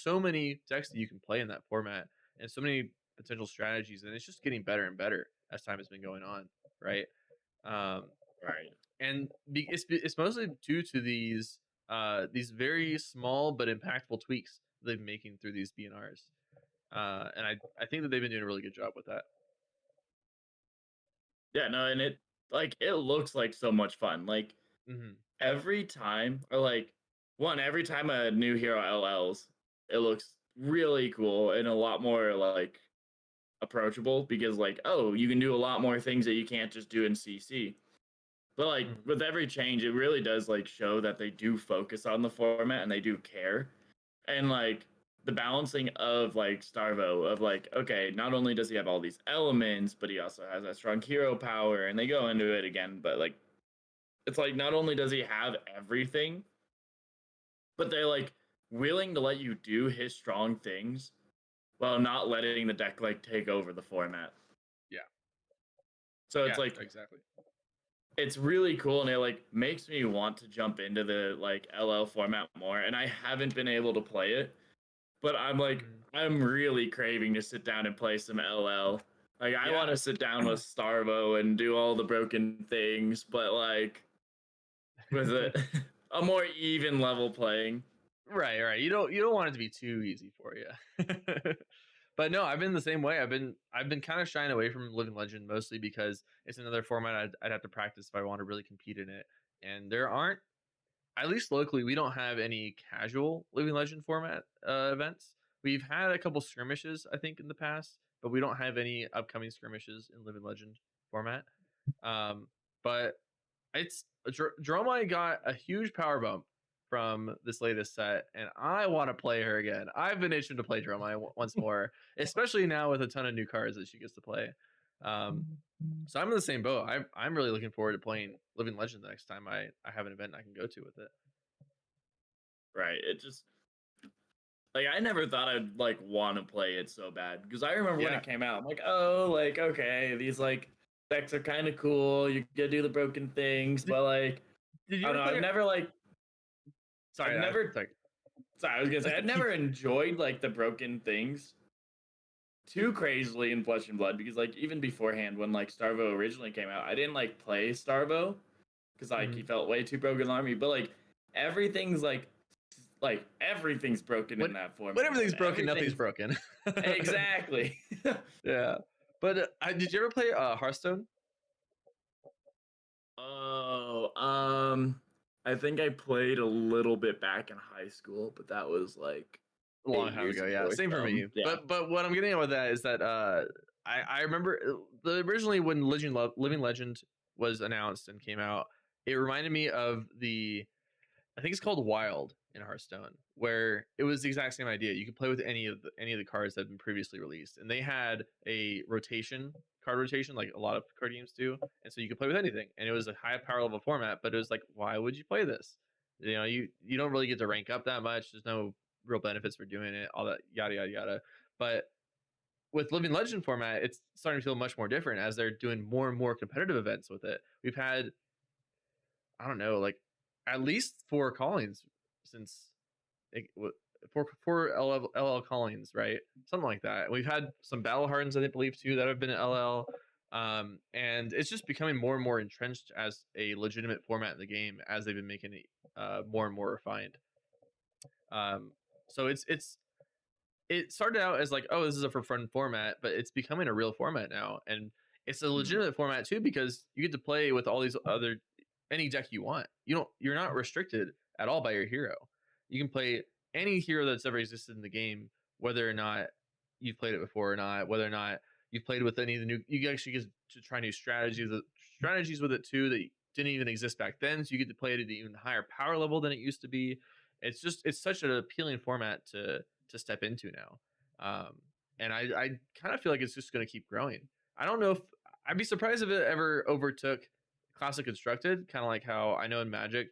so many decks that you can play in that format, and so many potential strategies, and it's just getting better and better as time has been going on, right? Um, Right. and it's mostly due to these very small but impactful tweaks they've been making through these BNRs. And I think that they've been doing a really good job with that. Yeah, no, and it looks like so much fun. Like Hmm. every time, or like every time a new hero LLs, it looks really cool and a lot more like approachable because like, oh, you can do a lot more things that you can't just do in CC. But like Hmm. with every change, it really does like show that they do focus on the format and they do care. And like the balancing of like Starvo of like, okay, not only does he have all these elements, but he also has that strong hero power, and they go into it again, but like it's like not only does he have everything, but they're like willing to let you do his strong things while not letting the deck like take over the format. Yeah. So it's Yeah. like Exactly. it's really cool and it like makes me want to jump into the like LL format more. And I haven't been able to play it, but I'm like Hmm. I'm really craving to sit down and play some LL. Like I want Yeah. to sit down with Starvo and do all the broken things, but like with a more even level playing. Right, right. You don't want it to be too easy for you. But no, I've been the same way. I've been kind of shying away from Living Legend mostly because it's another format I'd have to practice if I want to really compete in it. And there aren't, at least locally, we don't have any casual Living Legend format events. We've had a couple skirmishes, I think, in the past, but we don't have any upcoming skirmishes in Living Legend format. Um, but it's Dromai got a huge power bump from this latest set, and I want to play her again. I've been itching to play Dromai once more, especially now with a ton of new cards that she gets to play. Um, so I'm in the same boat. I'm really looking forward to playing Living Legend the next time I have an event I can go to with it. Right. It just like I never thought I'd like want to play it so bad because I remember when Yeah. it came out, I'm like, oh, like okay, these like decks are kind of cool. You get to do the broken things, Did, but like did you I don't ever know. play? I've Sorry, never. sorry. Sorry, I was gonna say Let's I've never keep. enjoyed like the broken things too crazily in Flesh and Blood because like even beforehand when like Starvo originally came out, I didn't like play Starvo because like he Mhm. felt way too broken on me. But everything's like everything's broken in When that when format, everything's and broken, nothing's everything's broken. exactly. Yeah. But did you ever play Hearthstone? Oh, I think I played a little bit back in high school, but that was like A long 8 time years ago, ago yeah. or Same for me. something. Yeah. But what I'm getting at with that is that I remember originally when Living Legend was announced and came out, it reminded me of the, I think it's called Wild in Hearthstone, where it was the exact same idea. You could play with any of the cards that had been previously released, and they had a card rotation, like a lot of card games do, and so you could play with anything. And it was a high power level format, but it was like, why would you play this? You don't really get to rank up that much. There's no real benefits for doing it. All that yada yada yada. But with Living Legend format, it's starting to feel much more different as they're doing more and more competitive events with it. We've had, I don't know, like at least 4 callings since it, four LL callings, right? Something like that. We've had some battle hardens, I believe, too, that have been at LL. And it's just becoming more and more entrenched as a legitimate format in the game as they've been making it more and more refined. Um, so it started out as like, oh, this is a for fun format, but it's becoming a real format now, and it's a Mhm. legitimate format too because you get to play with all these other any deck you want. You're not restricted at all by your hero. You can play any hero that's ever existed in the game, whether or not you've played it before or not, whether or not you've played with any of the new. You actually get to try new strategies with it too that didn't even exist back then. So you get to play it at an even higher power level than it used to be. It's such an appealing format to step into now. And I kind of feel like it's just going to keep growing. I don't know if I'd be surprised if it ever overtook Classic Constructed, kind of like how I know in Magic,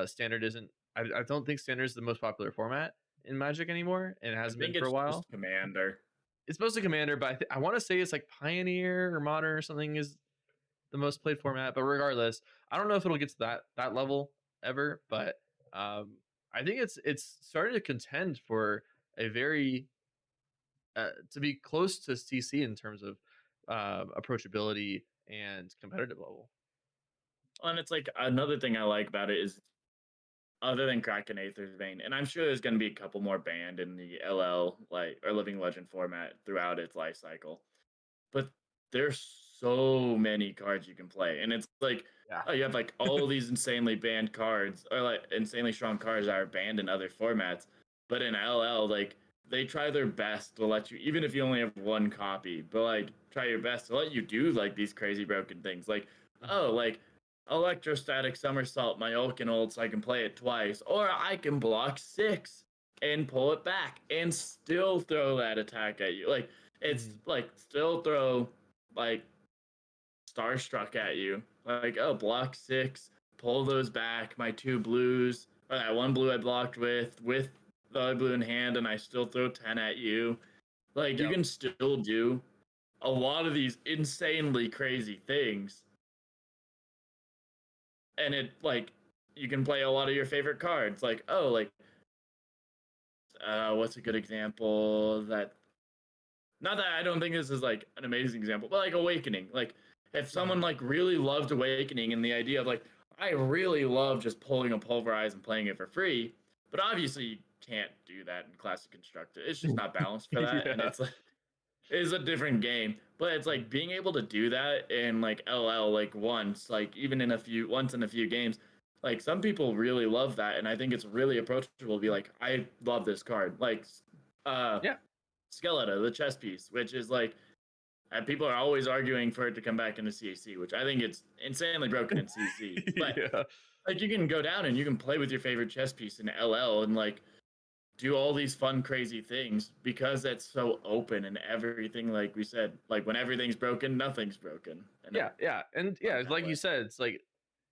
Standard isn't. I don't think Standard is the most popular format in Magic anymore, and it I hasn't been think for a it's just while. Commander. It's mostly Commander, but I want to say it's like Pioneer or Modern or something is the most played format. But regardless, I don't know if it'll get to that level ever. But I think it's starting to contend for a very to be close to CC in terms of approachability and competitive level. And it's like another thing I like about it is other than Kraken Aether's Vein, and I'm sure there's going to be a couple more banned in the LL like or Living Legend format throughout its life cycle. But there's so many cards you can play, and it's like, Yeah. oh, you have like all these insanely banned cards or like insanely strong cards that are banned in other formats, but in LL, like they try their best to let you, even if you only have one copy, but like try your best to let you do like these crazy broken things, like oh, like electrostatic somersault my Ulkinold so I can play it twice, or I can block 6 and pull it back and still throw that attack at you. Like it's Mhm. like still throw like Starstruck at you. Like, oh, block 6, pull those back, my 2 blues, or that 1 blue I blocked with the other blue in hand, and I still throw 10 at you. Like, you Yep. can still do a lot of these insanely crazy things. And it, like, you can play a lot of your favorite cards. Like, oh, like, what's a good example that not that I don't think this is like an amazing example, but like Awakening. Like if someone Mhm. like really loved Awakening and the idea of like, I really love just pulling a Pulverize and playing it for free, but obviously you can't do that in Classic Constructed. It's just not balanced for that, and Yeah. it's like it's a different game. But it's like Mhm. being able to do that in like LL like once, like even in a few once in a few games. Like some people really love that, and I think it's really approachable to be like, I love this card. Like uh Yeah. Skeletor, the chess piece, which is like, and people are always arguing for it to come back into CC, which I think it's insanely broken in CC. But Yeah. like, you can go down and you can play with your favorite chess piece in LL and like do all these fun, crazy things because it's so open and everything. Like we said, like when everything's broken, nothing's broken in a Yeah, yeah, and fun yeah, kind of like you way. said, it's like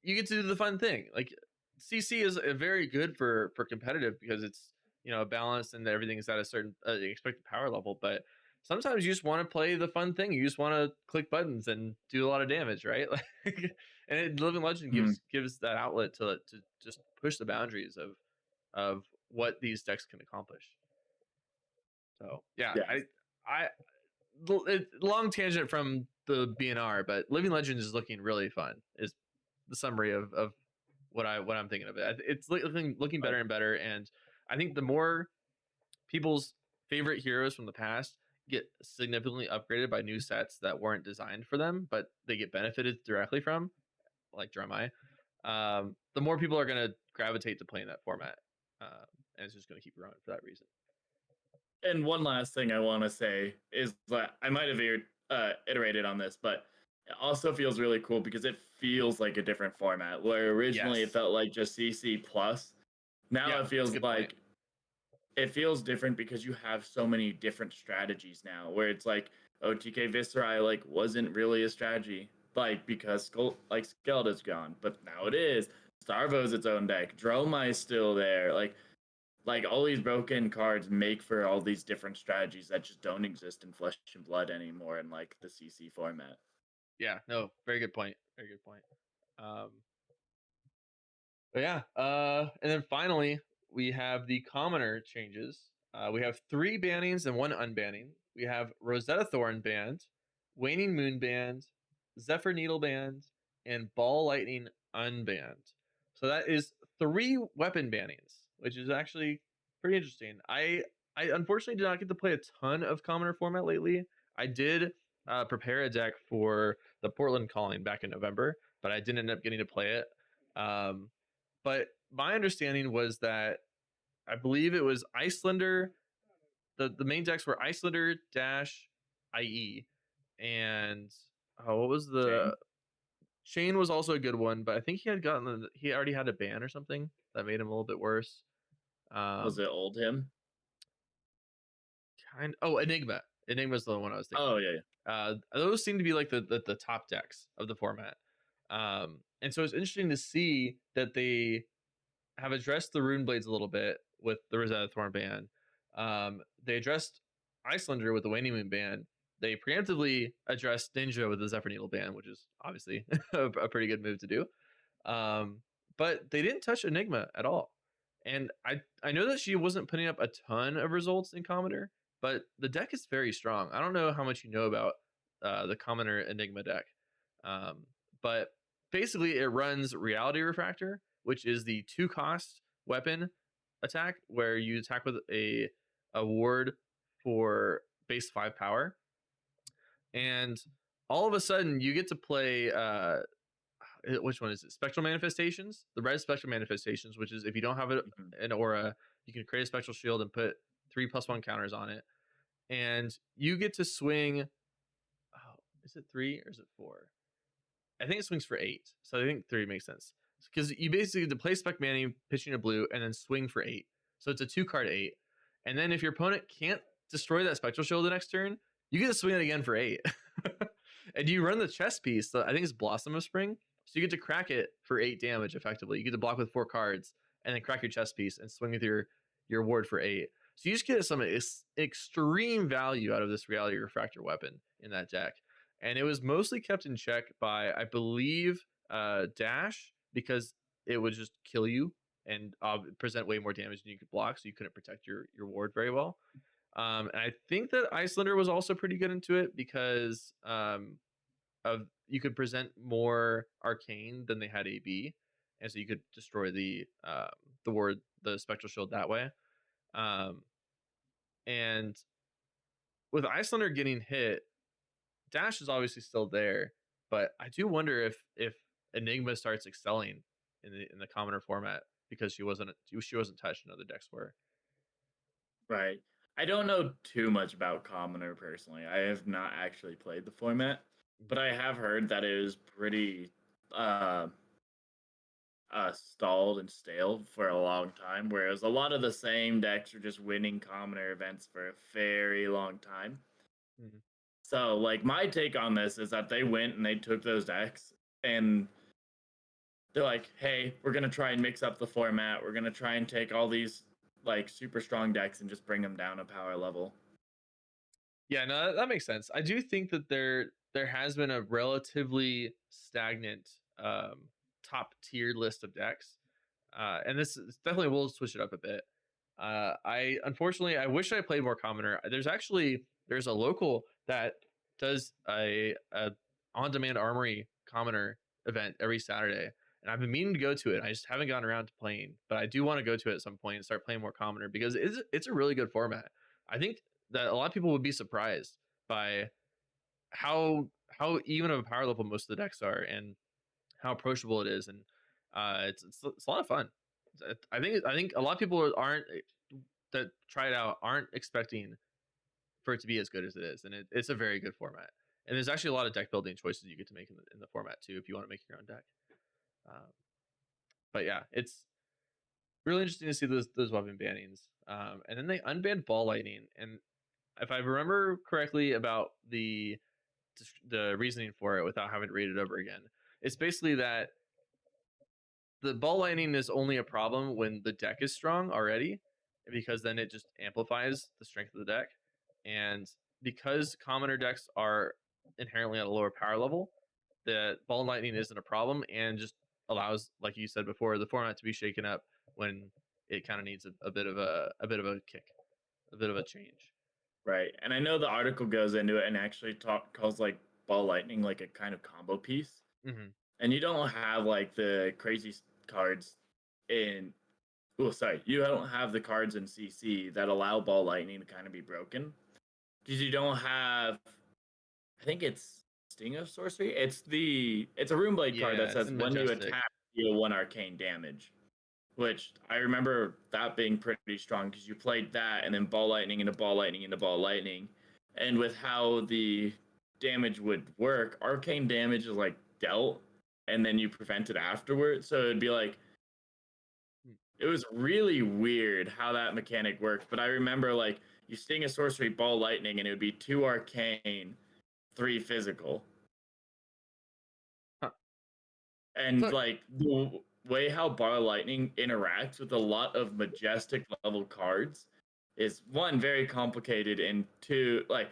you get to do the fun thing. Like CC is very good for competitive because it's balanced and everything is at a certain expected power level. But sometimes you just want to play the fun thing. You just want to click buttons and do a lot of damage, right? Like, Living Legend Mm, gives that outlet to just push the boundaries of what these decks can accomplish. So yeah, yes. I long tangent from the BNR, but Living Legend is looking really fun. Is the summary of what I'm thinking of it. It's looking Uh, better and better, and I think the more people's favorite heroes from the past get significantly upgraded by new sets that weren't designed for them, but they get benefited directly from, like Drumai, the more people are going to gravitate to playing that format, and it's just going to keep growing for that reason. and one last thing I want to say is that I might have iterated on this, but it also feels really cool because it feels like a different format. Where originally it Yes. felt like just CC plus, now Yeah, it that's a feels good point. like it feels different because you have so many different strategies now. Where it's like OTK Viserai like wasn't really a strategy, like because Skeletor's gone, but now it is. Starvo's its own deck. Dromai's still there. Like all these broken cards make for all these different strategies that just don't exist in Flesh and Blood anymore in like the CC format. Yeah, no, very good point. Very good point. Um, but yeah, and then finally we have the commoner changes. We have 3 bannings and 1 unbanning. We have Rosetta Thorn banned, Waning Moon banned, Zephyr Needle banned, and Ball Lightning unbanned. So that is 3 weapon bannings, which is actually pretty interesting. I unfortunately did not get to play a ton of commoner format lately. I did prepare a deck for the Portland Calling back in November, but I didn't end up getting to play it. Um, but my understanding was that I believe it was Icelander. The main decks were Icelander dash IE, and what was the Chain, Chain was also a good one, but I think he already had a ban or something that made him a little bit worse. was Um, it old him? Enigma. Enigma's the one I was thinking Oh of. yeah, yeah. Those seem to be like the top decks of the format. And so it's interesting to see that they have addressed the rune blades a little bit with the Rosetta Thorn ban. They addressed Icelander with the Waning Moon ban. They preemptively addressed Ninja with the Zephyr Needle ban, which is obviously a pretty good move to do. Um, but they didn't touch Enigma at all. And I know that she wasn't putting up a ton of results in Commoner, but the deck is very strong. I don't know how much you know about the Commoner Enigma deck, um, but basically it runs Reality Refractor, which is the 2 cost weapon attack where you attack with a ward for base 5 power, and all of a sudden you get to play which one is it? Spectral manifestations. The red spectral manifestations, which is if you don't have Mhm. an aura, you can create a spectral shield and put 3+1 counters on it, and you get to swing. Oh, is it 3 or is it 4? I think it swings for 8, so I think 3 makes sense because you basically get to play Spec Manny, pitching a blue, and then swing for 8. So it's a 2-card 8, and then if your opponent can't destroy that spectral shield the next turn, you get to swing it again for 8. And you run the chess piece. So I think it's Blossom of Spring, so you get to crack it for 8 damage effectively. You get to block with 4 cards and then crack your chess piece and swing with your ward for 8. So you just get some extreme value out of this Reality Refractor weapon in that deck, and it was mostly kept in check by, I believe, Dash, because it would just kill you and present way more damage than you could block, so you couldn't protect your ward very well. And I think that Icelander was also pretty good into it because of you could present more arcane than they had AB, and so you could destroy the ward, the spectral shield that way. Um, and with Icelander getting hit, Dash is obviously still there, but I do wonder if Enigma starts excelling in the commoner format because she wasn't touched in other decks were. Right. I don't know too much about Commoner personally. I have not actually played the format, but I have heard that it is pretty uh, stalled and stale for a long time, whereas a lot of the same decks are just winning Commoner events for a very long time. Mhm. So, like, my take on this is that they went and they took those decks and they're like, hey, we're going to try and mix up the format. We're going to try and take all these, like, super strong decks and just bring them down a power level. Yeah, no, that makes sense. I do think that there has been a relatively stagnant top tier list of decks, and this definitely will switch it up a bit. I unfortunately I wish I played more commoner. There's a local that does a on demand armory commoner event every Saturday, and I've been meaning to go to it. I just haven't gotten around to playing, but I do want to go to it at some point and start playing more commoner because it's a really good format. I think that a lot of people would be surprised by how even of a power level most of the decks are and how approachable it is, and it's a lot of fun. I think a lot of people aren't that try it out aren't expecting for it to be as good as it is, and it's a very good format. And there's actually a lot of deck building choices you get to make in the format too if you want to make your own deck. Um, but yeah, it's really interesting to see those weapon bannings. And then they unbanned Ball Lightning, and if I remember correctly about the reasoning for it without having to read it over again, it's basically that the Ball Lightning is only a problem when the deck is strong already, because then it just amplifies the strength of the deck. And because commoner decks are inherently at a lower power level, the Ball Lightning isn't a problem and just allows, like you said before, the format to be shaken up when it kind of needs a bit of a bit of a kick, a bit of a change. Right. And I know the article goes into it and actually calls like Ball Lightning like a kind of combo piece. Mm-hmm. And you don't have like the crazy cards in. Oh, sorry. You don't have the cards in CC that allow Ball Lightning to kind of be broken. Because you don't have. I think it's Sting of Sorcery. It's a Runeblade card that Yeah, it's says in when you Majestic. attack, deal 1 arcane damage. Which I remember that being pretty strong because you played that and then Ball Lightning into Ball Lightning into Ball Lightning. And with how the damage would work, arcane damage is like dealt and then you prevent it afterwards. So it'd be like, it was really weird how that mechanic worked. But I remember like you sting a sorcery Ball Lightning and it would be 2 arcane, 3 physical. Huh. And So, like the way how Bar Lightning interacts with a lot of majestic level cards is one very complicated and two like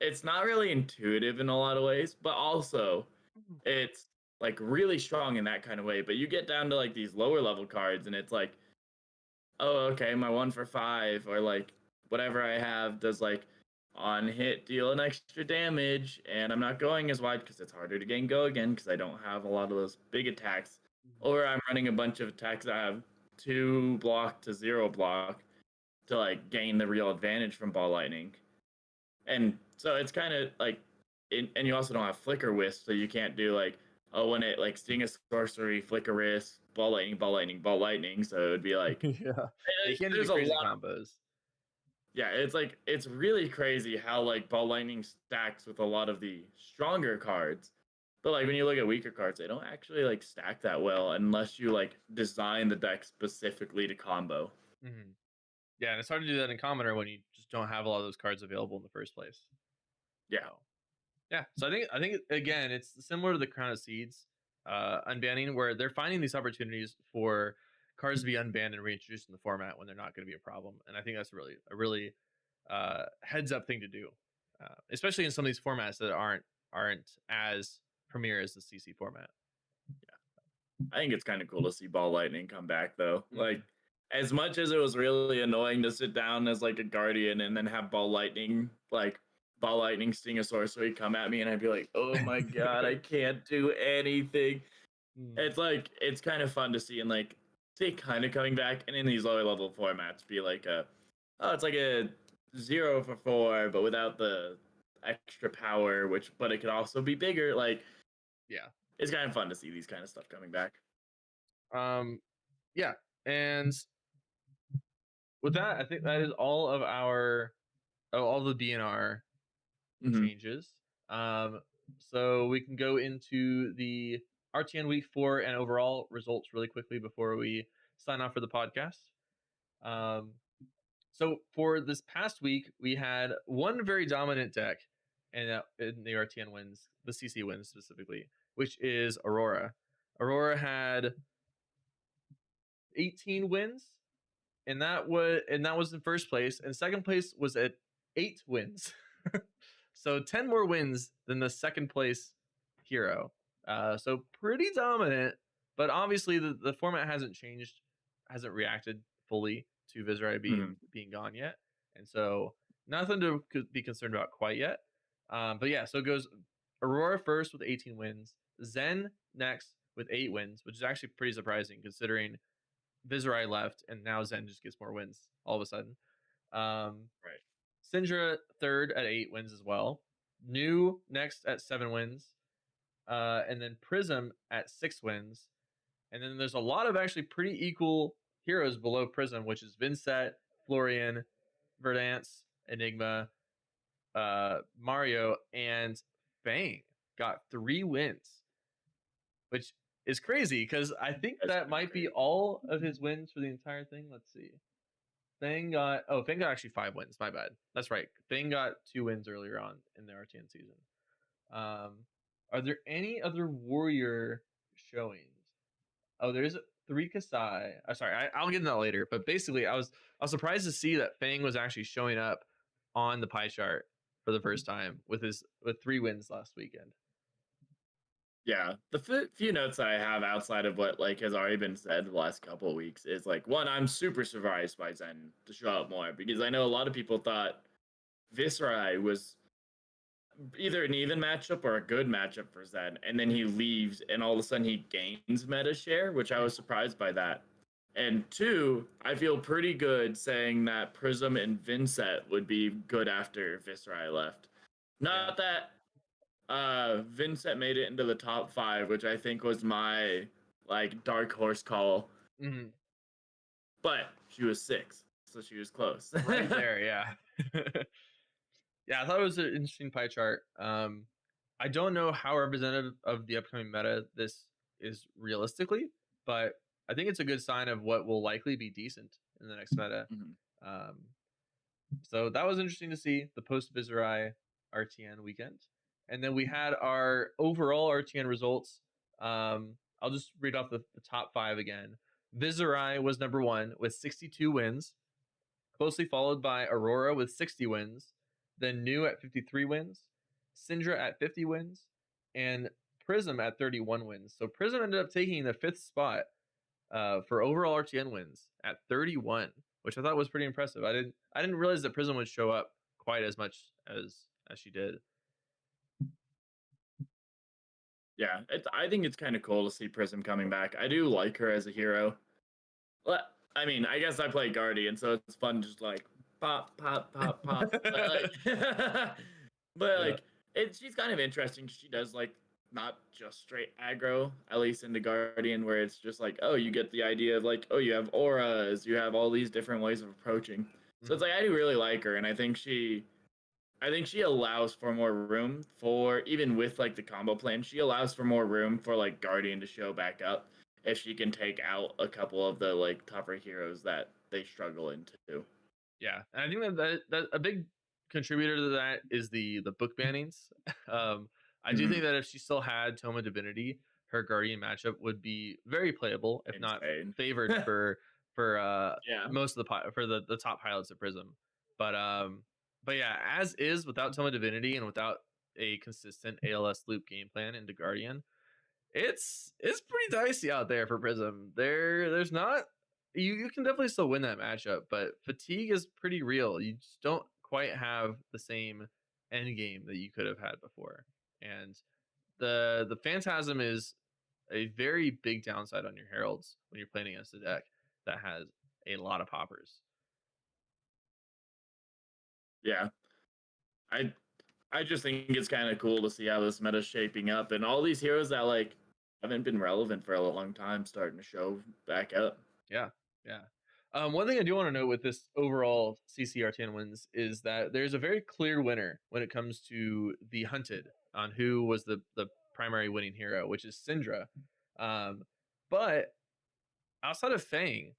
it's not really intuitive in a lot of ways, but also it's like really strong in that kind of way. But you get down to like these lower level cards and it's like, oh okay, my 1 for 5 or like whatever I have does like on hit deal an extra damage and I'm not going as wide because it's harder to gain go again because I don't have a lot of those big attacks or I'm running a bunch of attacks that have 2 block to 0 block to like gain the real advantage from ball lightning. And so it's kind of like, and you also don't have flicker wisp, so you can't do like, oh, when it like sting a sorcery, flicker wisp, ball lightning, ball lightning, ball lightning. So it would be like, Yeah. You can't do the there's a crazy lot. combos. Yeah, it's like it's really crazy how like ball lightning stacks with a lot of the stronger cards. But like when you look at weaker cards, they don't actually like stack that well unless you like design the deck specifically to combo. Hmm. Yeah, and it's hard to do that in Commoner when you just don't have a lot of those cards available in the first place. Yeah. So yeah, so I think again, it's similar to the Crown of Seeds unbanning, where they're finding these opportunities for cards to be unbanned and reintroduced in the format when they're not going to be a problem, and I think that's a really heads up thing to do, especially in some of these formats that aren't as premier as the CC format. I think it's kind of cool to see ball lightning come back though. Like Mhm. as much as it was really annoying to sit down as like a guardian and then have ball lightning sting a sorcery come at me and I'd be like, oh my god, I can't do anything. Mm. It's like it's kind of fun to see and like see it kind of coming back and in these lower level formats be like it's like a 0 for 4 but without the extra power, which but it could also be bigger. Like Yeah. it's kind of fun to see these kind of stuff coming back. Um. Yeah. And with that, I think that is all of all the DNR Hmm. changes. Um. So we can go into the RTN week 4 and overall results really quickly before we sign off for the podcast. Um. So for this past week, we had one very dominant deck, and in the RTN wins, the CC wins specifically, which is Aurora. Aurora had 18 wins, and that was in first place, and second place was at 8 wins. So 10 more wins than the second place hero. So pretty dominant, but obviously the format hasn't changed, hasn't reacted fully to Viserai Hmm. being gone yet, and so nothing to be concerned about quite yet. But yeah, so it goes Aurora first with 18 wins, Zen next with 8 wins, which is actually pretty surprising considering Viserai left, and now Zen just gets more wins all of a sudden. Um, Right. Syndra third at 8 wins as well. New next at 7 wins. And then Prism at 6 wins. And then there's a lot of actually pretty equal heroes below Prism, which is Vincent, Florian, Verdance, Enigma, Mario, and Fang got 3 wins, which is crazy because I think That's that kind of might be crazy. all of his wins for the entire thing. Let's see. Fang got actually 5 wins. My bad. That's right. Fang got 2 wins earlier on in the RTN season. Um, are there any other warrior showings? Oh, there's 3 Kasai. Sorry, I'll get into that later. But basically, I was surprised to see that Fang was actually showing up on the pie chart for the first time with 3 wins last weekend. Yeah, the few notes I have outside of what like has already been said the last couple of weeks is like one, I'm super surprised by Zen to show up more because I know a lot of people thought Viserai was either an even matchup or a good matchup for Zen, and then he leaves and all of a sudden he gains meta share, which I was surprised by that. And two, I feel pretty good saying that Prism and Vincent would be good after Viserai left. Yeah. Not that Vincent made it into the top 5, which I think was my like dark horse call, Mhm. but she was 6, so she was close. Right there, yeah. Yeah, I thought it was an interesting pie chart. I don't know how representative of the upcoming meta this is realistically, but I think it's a good sign of what will likely be decent in the next meta. Mhm. Um, so that was interesting to see the post Viserai RTN weekend. And then we had our overall RTN results. I'll just read off the top 5 again. Viserai was number 1 with 62 wins, closely followed by Aurora with 60 wins, then New at 53 wins, Syndra at 50 wins, and Prism at 31 wins. So Prism ended up taking the 5th spot for overall RTN wins at 31, which I thought was pretty impressive. I didn't realize that Prism would show up quite as much as she did. Yeah, I think it's kind of cool to see Prism coming back. I do like her as a hero. Well, I mean, I guess I play Guardian, so it's fun just like pop, pop, pop, pop. But like, but Yeah. like, she's kind of interesting. She does like not just straight aggro, at least in the Guardian, where it's just like, oh, you get the idea of like, oh, you have auras, you have all these different ways of approaching. So it's Mhm. like I do really like her, and I think she allows for more room for even with like the combo plan. She allows for more room for like Guardian to show back up if she can take out a couple of the like tougher heroes that they struggle into. Yeah, and I think that a big contributor to that is the book bannings. um, I do think Mhm. that if she still had Toma Divinity, her Guardian matchup would be very playable, if not Insane. favored for Yeah. most of for the top pilots at Prism. But but yeah, as is without Toma Divinity and without a consistent ALS loop game plan into Guardian, it's pretty dicey out there for Prism. There's not you can definitely still win that matchup, but fatigue is pretty real. You just don't quite have the same end game that you could have had before. And the Phantasm is a very big downside on your Heralds when you're playing against a deck that has a lot of poppers. Yeah. I I just think it's kind of cool to see how this meta's shaping up and all these heroes that like haven't been relevant for a long time starting to show back up. Yeah, yeah. One thing I do want to note with this overall CCRTN wins is that there's a very clear winner when it comes to the hunted on who was the primary winning hero, which is Syndra. Um, but outside of Fang,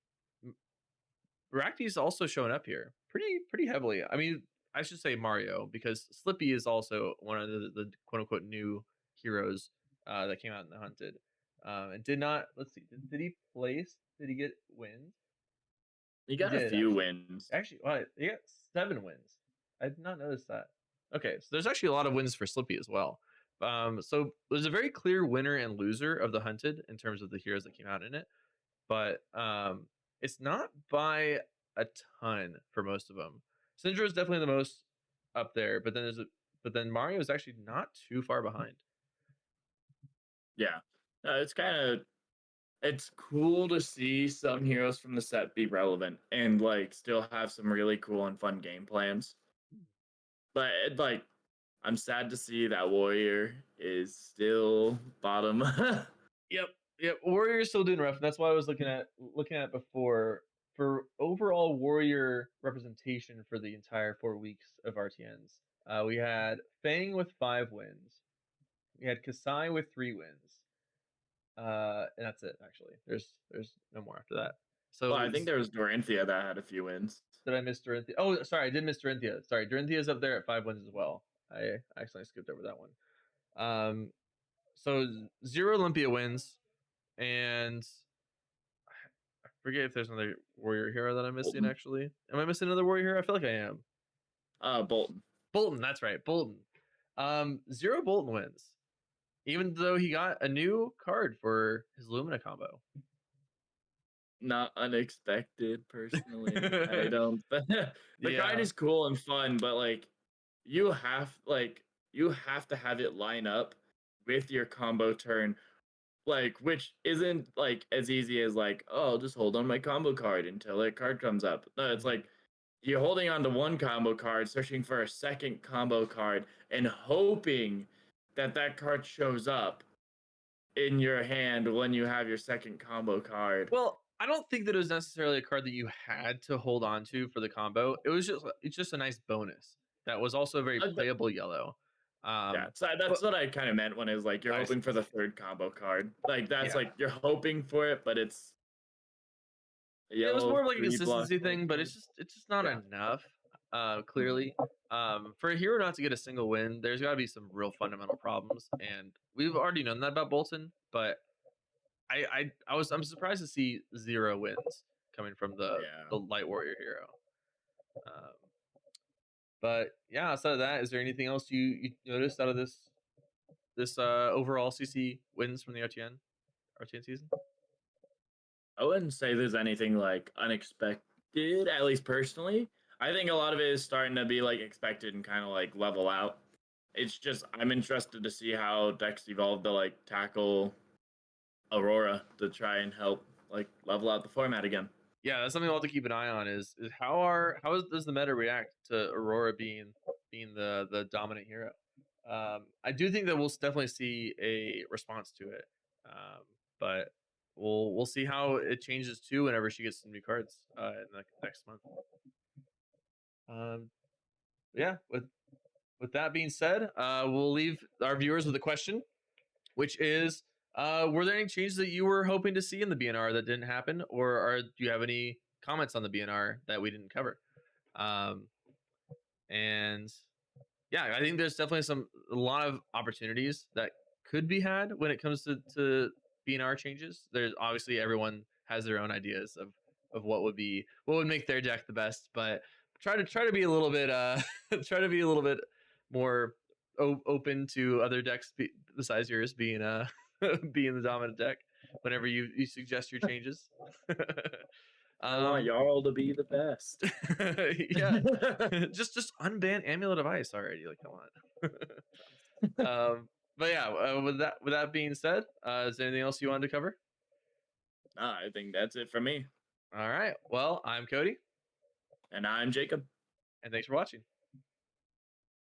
Rakti's also showing up here pretty heavily. I mean, I should say Mario because Slippy is also one of the quote unquote new heroes that came out in the hunted. And did not let's see, did he place? Did he get wins? You He got a did few actually. wins. Actually, what? He got 7 wins. I did not notice that. Okay, so there's actually a lot of wins for Slippy as well. So there's a very clear winner and loser of the hunted in terms of the heroes that came out in it, but it's not by a ton for most of them. Syndra is definitely the most up there, but then Mario is actually not too far behind. Yeah. It's cool to see some heroes from the set be relevant and like still have some really cool and fun game plans. But like I'm sad to see that Warrior is still bottom. Yep, yep. Warrior's still doing rough. And that's why I was looking at before for overall Warrior representation for the entire 4 weeks of RTNs. We had Fang with 5 wins. We had Kasai with 3 wins. And that's it. Actually, there's no more after that. Well, So I think there was Doranthea that had a few wins. did I miss Dorinthia? Oh, sorry, I did miss Dorinthia. Sorry, Dorinthia's up there at 5 wins as well. I accidentally skipped over that one. So zero Olympia wins, and I forget if there's another warrior hero that I'm missing. Bolton. Actually, am I missing another warrior hero? I feel like I am. Bolton. Bolton, that's right, Bolton. Zero Bolton wins, even though he got a new card for his Lumina combo. Not unexpected, personally. I don't. The card Yeah. is cool and fun, but you have to have it line up with your combo turn, like which isn't like as easy as like, oh, I'll just hold on my combo card until that card comes up. No, it's Mhm. like you're holding on to one combo card, searching for a second combo card, and hoping that that card shows up in your hand when you have your second combo card. Well, I don't think that it was necessarily a card that you had to hold on to for the combo. It's just a nice bonus that was also very But playable yellow. yeah, Um, so that's but what I kind of meant when it was like you're I see, hoping I for the see. third combo card. Like that's Yeah. like you're hoping for it, but it's a It was yellow more of like a 3 block consistency white thing, but card. it's just not Yeah, enough. Clearly, for a hero not to get a single win, there's got to be some real fundamental problems, and we've already known that about Bolton. But I'm surprised to see 0 wins coming from yeah. the light warrior hero. Um, but yeah, outside of that, is there anything else you noticed out of this overall CC wins from the RTN season? I wouldn't say there's anything like unexpected, at least personally. I think a lot of it is starting to be like expected and kind of like level out. It's just I'm interested to see how decks evolve to like tackle Aurora to try and help like level out the format again. Yeah, that's something we'll have to keep an eye on. Is does the meta react to Aurora being the dominant hero? I do think that we'll definitely see a response to it, um, but we'll see how it changes too whenever she gets some new cards in the next month. Um, yeah, with that being said, we'll leave our viewers with a question, which is, were there any changes that you were hoping to see in the BNR that didn't happen, or do you have any comments on the BNR that we didn't cover? Um, and yeah, I think there's definitely a lot of opportunities that could be had when it comes to BNR changes. There's obviously everyone has their own ideas of what would make their deck the best, but try to be a little bit try to be a little bit more open to other decks besides yours being being the dominant deck whenever you suggest your changes. I want um y'all to be the best. yeah, just unban Amulet of Ice already. Like, come on. But yeah, with that being said, is there anything else you wanted to cover? Nah, I think that's it for me. All right. Well, I'm Cody, And I'm Jacob. and thanks for watching.